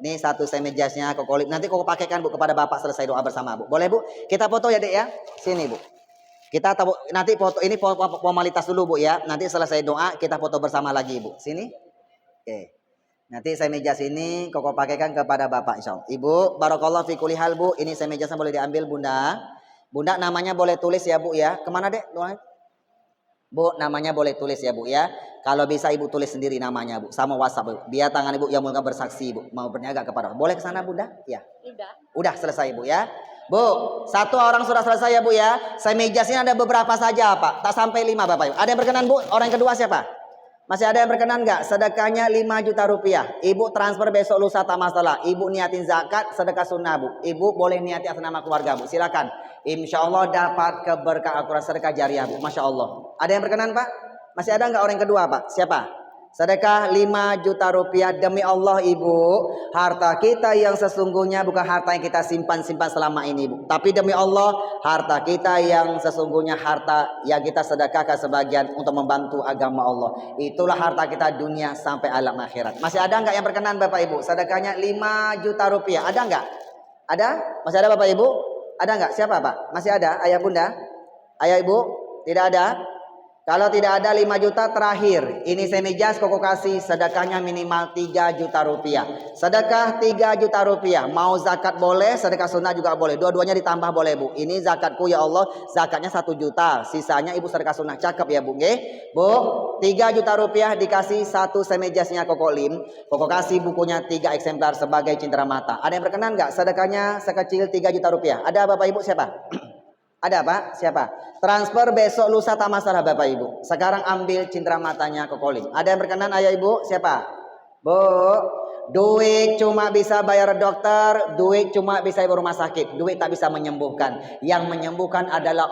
ini satu semejasnya Koko. Nanti Koko pakaikan Bu kepada Bapak selesai doa bersama Bu. Boleh Bu? Kita foto ya Dek ya. Sini Bu. Kita tahu nanti foto ini formalitas dulu Bu ya. Nanti selesai doa kita foto bersama lagi Bu. Sini. Oke. Nanti semejas ini Koko pakaikan kepada Bapak insyaallah. Ibu, barakallahu fi kulli hal Bu. Ini semejasnya boleh diambil Bunda. Bunda namanya boleh tulis ya Bu ya. Kemana Dek? Bu namanya boleh tulis ya Bu ya. Kalau bisa Ibu tulis sendiri namanya Bu. Sama WhatsApp Bu. Biar tangan Ibu yang mulia bersaksi Bu. Mau berniaga kepada. Boleh ke sana Bunda? Ya. Udah selesai Bu ya. Bu, satu orang sudah selesai ya Bu ya. Semejasnya ada beberapa saja Pak. Tak sampai 5 Bapak Ibu. Ada yang berkenan Bu? Orang yang kedua siapa? Masih ada yang berkenan nggak? Sedekahnya 5 juta rupiah. Ibu transfer besok lusa tak masalah. Ibu niatin zakat, sedekah sunnah Bu. Ibu boleh niati atas nama keluarga Bu. Silakan. Insya Allah dapat keberkahan Al-Quran sedekah jariah Bu. Masya Allah. Ada yang berkenan Pak? Masih ada nggak orang yang kedua Pak? Siapa? Sedekah 5 juta rupiah demi Allah Ibu. Harta kita yang sesungguhnya bukan harta yang kita simpan-simpan selama ini Bu. Tapi demi Allah harta kita yang sesungguhnya harta yang kita sedekahkan sebagian untuk membantu agama Allah. Itulah harta kita dunia sampai alam akhirat. Masih ada nggak yang berkenan Bapak Ibu? Sedekahnya 5 juta rupiah. Ada nggak? Ada? Masih ada Bapak Ibu? Ada nggak? Siapa Pak? Masih ada? Ayah Bunda? Ayah Ibu? Tidak ada? Kalau tidak ada 5 juta terakhir. Ini semijas Koko kasih sedekahnya minimal 3 juta rupiah. Sedekah 3 juta rupiah. Mau zakat boleh, sedekah sunnah juga boleh. Dua-duanya ditambah boleh Bu. Ini zakatku ya Allah. Zakatnya 1 juta. Sisanya Ibu sedekah sunnah. Cakep ya Bu. Bu, 3 juta rupiah dikasih satu semejasnya Koko Lim. Koko kasih bukunya 3 eksemplar sebagai cindera mata. Ada yang berkenan nggak? Sedekahnya sekecil 3 juta rupiah. Ada Bapak Ibu siapa? Ada Pak? Siapa? Transfer besok lusa tak masalah Bapak Ibu. Sekarang ambil cindera matanya Koko Lim. Ada yang berkenan Ayah Ibu? Siapa? Bu, duit cuma bisa bayar dokter, duit cuma bisa ibu rumah sakit, duit tak bisa menyembuhkan. Yang menyembuhkan adalah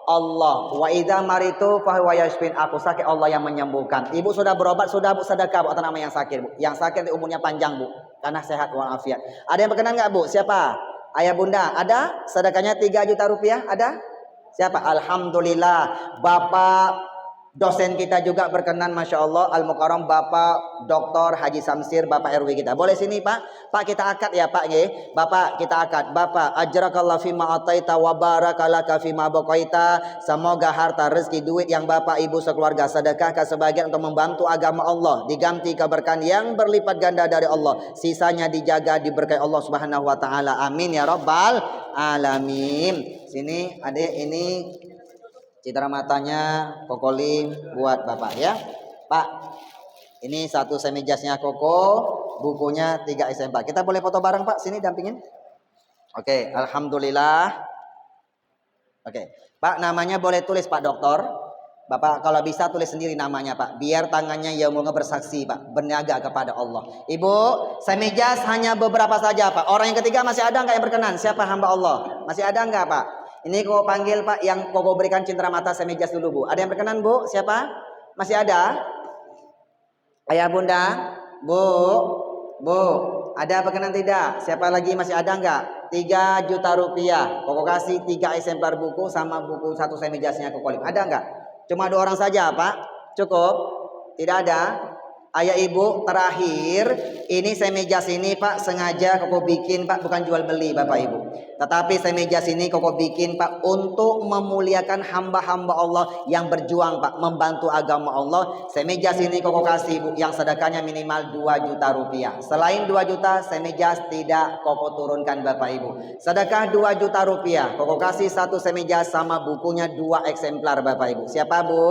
Allah. Wa idza maritu fa huwa yashfin. Aku sakit Allah yang menyembuhkan. Ibu sudah berobat, sudah Bu sedekah Bu atas nama yang sakit Bu. Yang sakit umurnya panjang Bu, karena sehat walafiat. Ada yang berkenan enggak Bu? Siapa? Ayah Bunda, ada? Sedekahnya 3 juta rupiah, ada? Siapa? Alhamdulillah. Bapak dosen kita juga berkenan, Masya Allah. Al-Mukarram Bapak Dr. Haji Samsir, Bapak RW kita. Boleh sini Pak? Pak kita akad ya Pak. Bapak kita akad. Bapak, ajrakallah fima ataita wa barakalaka fima baqaita. Semoga harta rezeki duit yang Bapak Ibu sekeluarga sedekahkan sebagian untuk membantu agama Allah. Diganti keberkahan yang berlipat ganda dari Allah. Sisanya dijaga diberkahi Allah Subhanahu wa taala. Amin ya rabbal alamin. Sini Adik, ini cindera matanya Koko Lim buat Bapak ya. Pak, ini satu semejasnya Koko, bukunya 3 eksemplar. Kita boleh foto bareng Pak, sini dampingin. Oke, alhamdulillah. Oke, Pak namanya boleh tulis Pak Dokter. Bapak kalau bisa tulis sendiri namanya Pak, biar tangannya yang mau bersaksi Pak, berniaga kepada Allah. Ibu, semejas hanya beberapa saja Pak. Orang yang ketiga masih ada nggak yang berkenan? Siapa hamba Allah? Masih ada nggak Pak? Ini Koko panggil Pak yang Koko berikan cindera mata semejas dulu Bu. Ada yang berkenan Bu? Siapa? Masih ada? Ayah bunda, bu, bu, ada pekenan tidak? Siapa lagi masih ada enggak? 3 juta rupiah. Koko kasih 3 eksemplar buku sama buku 1 semijasnya Koko Lim. Ada enggak? Cuma 2 orang saja Pak? Cukup? Tidak ada? Ayah ibu terakhir, ini semejas ini Pak sengaja Koko bikin Pak, bukan jual beli Bapak Ibu. Tetapi semejas ini Koko bikin Pak untuk memuliakan hamba-hamba Allah yang berjuang Pak, membantu agama Allah. Semejas ini Koko kasih Bu, yang sedekahnya minimal 2 juta rupiah. Selain 2 juta, semejas tidak Koko turunkan Bapak Ibu. Sedekah 2 juta rupiah, Koko kasih 1 semejas sama bukunya 2 eksemplar Bapak Ibu. Siapa Bu?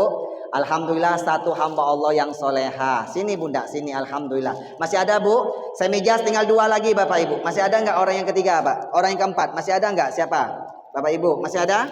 Alhamdulillah satu hamba Allah yang soleha. Sini bunda, sini alhamdulillah. Masih ada bu? Semejas tinggal 2 lagi bapak ibu. Masih ada nggak orang yang ketiga pak? Orang yang keempat masih ada nggak? Siapa? Bapak ibu masih ada?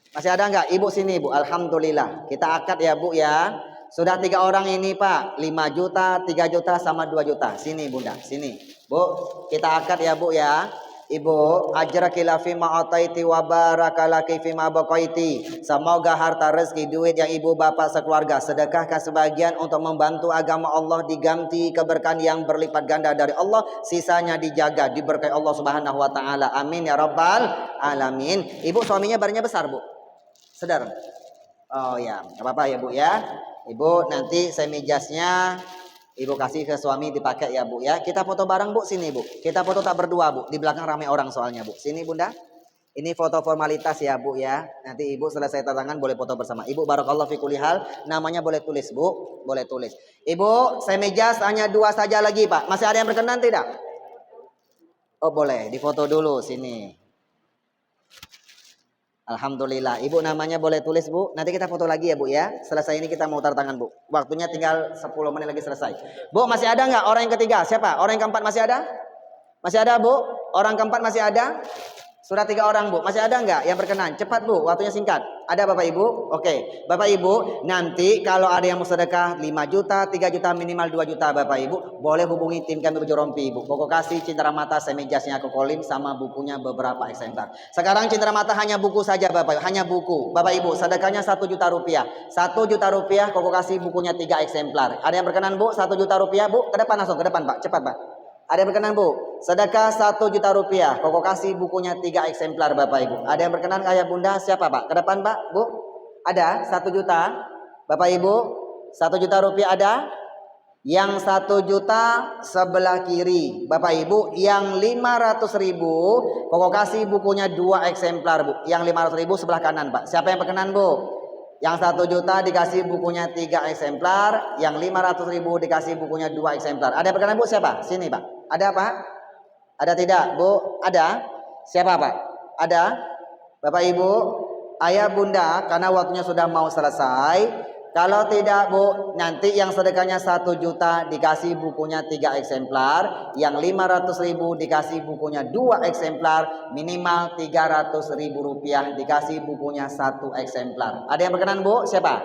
Masih ada nggak? Ibu sini bu. Alhamdulillah. Kita akad ya bu ya. Sudah 3 orang ini pak. 5 juta, 3 juta sama 2 juta. Sini bunda, sini. Bu, kita akad ya bu ya. Ibu, ajrakila fima ataiti wa barakalaki fima baqaiti. Semoga harta rezeki duit yang ibu bapak sekeluarga sedekahkan sebagian untuk membantu agama Allah, diganti keberkahan yang berlipat ganda dari Allah, sisanya dijaga diberkahi Allah Subhanahu wa taala. Amin ya rabbal alamin. Ibu suaminya barunya besar, Bu. Sedar. Oh ya, enggak apa-apa ya, Bu ya. Ibu nanti semijasnya Ibu kasih ke suami dipakai ya Bu ya. Kita foto bareng Bu, sini Bu. Kita foto tak berdua Bu. Di belakang ramai orang soalnya Bu. Sini Bunda. Ini foto formalitas ya Bu ya. Nanti Ibu selesai tangan boleh foto bersama. Ibu barakallahu fi kulli hal. Namanya boleh tulis Bu. Boleh tulis. Ibu semejas hanya 2 saja lagi Pak. Masih ada yang berkenan tidak? Oh boleh. Difoto dulu sini. Alhamdulillah. Ibu namanya boleh tulis Bu. Nanti kita foto lagi ya Bu ya. Selesai ini kita mau taruh tangan Bu. Waktunya tinggal 10 menit lagi selesai. Bu masih ada nggak orang yang ketiga? Siapa? Orang yang keempat masih ada? Masih ada Bu? Orang keempat masih ada? Sudah 3 orang Bu. Masih ada nggak yang berkenan? Cepat Bu. Waktunya singkat. Ada Bapak Ibu? Oke. Bapak Ibu nanti kalau ada yang mau sedekah 5 juta, 3 juta minimal 2 juta Bapak Ibu. Boleh hubungi tim kami Bojo Rompi Ibu. Koko kasih Cindera Mata semejasnya Koko Lim sama bukunya beberapa eksemplar. Sekarang Cindera Mata hanya buku saja Bapak Ibu. Hanya buku. Bapak Ibu sedekahnya 1 juta rupiah. 1 juta rupiah Koko kasih bukunya 3 eksemplar. Ada yang berkenan Bu? 1 juta rupiah Bu. Ke depan langsung. Ke depan Pak. Cepat Pak. Ada yang berkenan Bu? Sedekah 1 juta rupiah. Koko kasih bukunya 3 eksemplar Bapak Ibu. Ada yang berkenan ayah bunda? Siapa Pak? Ke depan Pak. Bu? Ada 1 juta. Bapak Ibu 1 juta rupiah ada. Yang 1 juta sebelah kiri Bapak Ibu. Yang 500 ribu Koko kasih bukunya 2 eksemplar Bu. Yang 500 ribu sebelah kanan Pak. Siapa yang berkenan Bu? Yang 1 juta dikasih bukunya 3 eksemplar. Yang 500 ribu dikasih bukunya 2 eksemplar. Ada yang berkenan Bu? Siapa? Sini Pak. Ada Pak? Ada tidak Bu? Ada? Siapa Pak? Ada? Bapak Ibu, ayah bunda, karena waktunya sudah mau selesai. Kalau tidak Bu, nanti yang sedekahnya 1 juta dikasih bukunya 3 eksemplar. Yang 500 ribu dikasih bukunya 2 eksemplar. Minimal 300 ribu rupiah dikasih bukunya 1 eksemplar. Ada yang berkenan Bu? Siapa?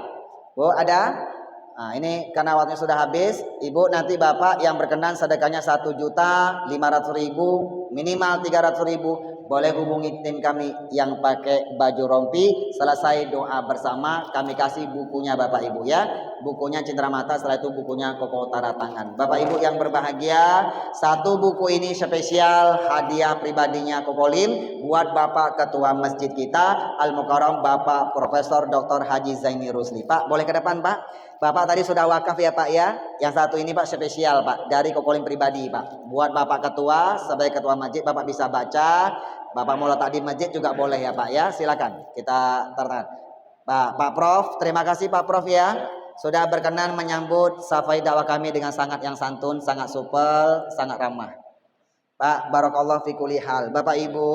Bu ada? Nah ini karena waktunya sudah habis. Ibu nanti bapak yang berkenan sedekahnya 1 juta 500 ribu. Minimal 300 ribu. Boleh hubungi tim kami yang pakai baju rompi. Selesai doa bersama, kami kasih bukunya Bapak Ibu ya. Bukunya Cindera Mata, setelah itu bukunya Koko Tara Tangan. Bapak Ibu yang berbahagia, 1 buku ini spesial hadiah pribadinya Koko Lim buat Bapak Ketua Masjid kita Al Mukarram Bapak Profesor Dr. Haji Zaini Rusli. Pak, boleh ke depan Pak? Bapak tadi sudah wakaf ya Pak ya. Yang satu ini Pak spesial Pak dari Koko Lim pribadi Pak. Buat Bapak Ketua, sebagai Ketua Masjid Bapak bisa baca. Bapak mau letak di masjid juga boleh ya Pak ya. Silakan kita tertarik. Pak Prof, terima kasih Pak Prof ya. Sudah berkenan menyambut safai dakwah kami dengan sangat yang santun, sangat supel, sangat ramah. Pak, barakallahu fi kulli hal. Bapak Ibu,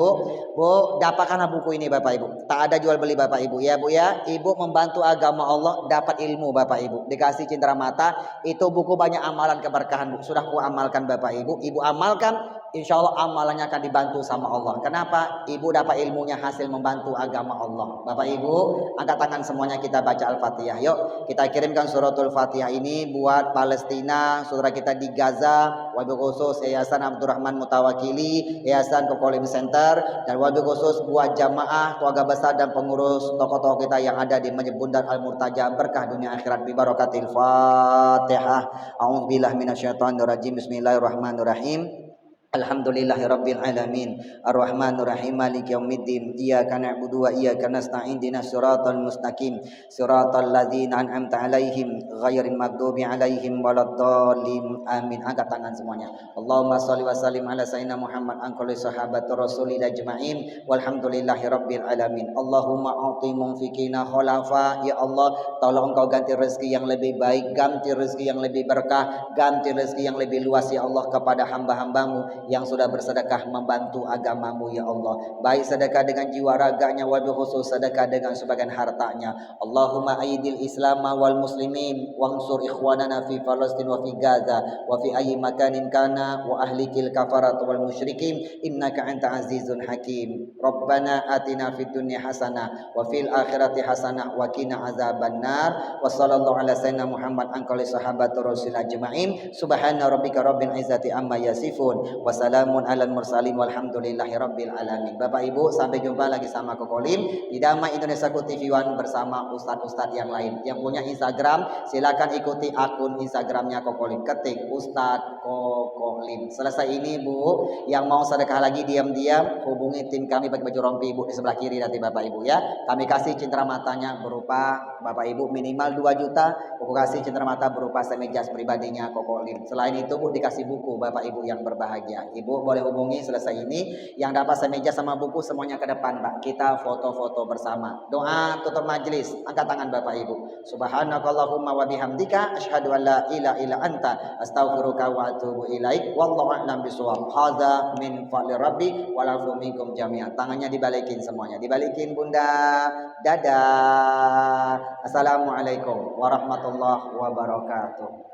Bu, dapatkanlah buku ini Bapak Ibu. Tak ada jual beli Bapak Ibu ya Bu ya. Ibu membantu agama Allah, dapat ilmu Bapak Ibu. Dikasih Cindera Mata, itu buku banyak amalan keberkahan Bu. Sudah ku amalkan Bapak Ibu. Ibu amalkan, insya Allah amalannya akan dibantu sama Allah. Kenapa? Ibu dapat ilmunya hasil membantu agama Allah. Bapak Ibu, angkat tangan semuanya, kita baca Al-Fatihah. Yuk, kita kirimkan suratul Fatihah ini buat Palestina, saudara kita di Gaza, wabil khusus Yayasan Abdurrahman Mutawakili, Yayasan Kokolim Center, dan wabil khusus buat jamaah, keluarga besar dan pengurus tokoh-tokoh kita yang ada di Masjid Bundar Al-Murtaja, berkah dunia akhirat bi barakatil Fatihah. A'udzubillahi minasyaitonirrajim. Bismillahirrahmanirrahim. Alhamdulillahirabbil alamin arrahmanir rahim maliki yaumiddin iyyaka na'budu wa iyyaka nasta'in ihdinas siratal mustaqim siratal ladzina an'amta 'alaihim ghairil maghdubi 'alaihim waladdallin amin. Angkat tangan semuanya. Allahumma shalli wa sallim ala sayyidina Muhammad angkali sahabatur rasulil ajma'in walhamdulillahirabbil alamin. Allahumma a'ti munfikina khulafa, ya Allah tolong Engkau ganti rezeki yang lebih baik, ganti rezeki yang lebih berkah, ganti rezeki yang lebih luas ya Allah kepada hamba-hambamu yang sudah bersedekah membantu agamamu ya Allah, baik sedekah dengan jiwa raganya, wabil khusus sedekah dengan sebagian hartanya. Allahumma aidil islama wal muslimin wansur ikhwanana fi Palestin wa fi Gaza wa fi ayyi makanin kana wa ahlikil kafarat wal musyrikin innaka anta azizun hakim. Rabbana atina fid dunya hasanah wa fil akhirati hasanah wa qina azabannar. Wa sallallahu ala sayyidina Muhammad angkali sahabatur rasul ajma'in. Subhana rabbika rabbil izzati amma yasifun. Wassalamun alal mursalin walhamdulillahi rabbil alamin. Bapak Ibu, sampai jumpa lagi sama Kokolim di Damai Indonesia TV One bersama ustadz-ustadz yang lain. Yang punya Instagram silakan ikuti akun Instagramnya Kokolim, ketik Ustadz Kokolim. Selesai ini Bu, yang mau sedekah lagi diam-diam hubungi tim kami pakai baju rompi Ibu di sebelah kiri nanti Bapak Ibu ya. Kami kasih cenderamata berupa Bapak Ibu minimal 2 juta. Aku kasih cenderamata berupa semejas pribadinya Kokolim. Selain itu Bu dikasih buku Bapak Ibu yang berbahagia. Ibu boleh hubungi selesai ini. Yang dapat semeja sama buku semuanya ke depan Pak. Kita foto-foto bersama. Doa tutup majelis. Angkat tangan Bapak Ibu. Subhanakallahumma wa bihamdika asyhadu an la ilaha illa anta astaghfiruka wa atubu ilaik. Wallahu a'lam bishawab. Hadza min fadli rabbi wa lafu minkum jami'an. Tangannya dibalikin semuanya. Dibalikin Bunda. Dadah. Assalamualaikum warahmatullahi wabarakatuh.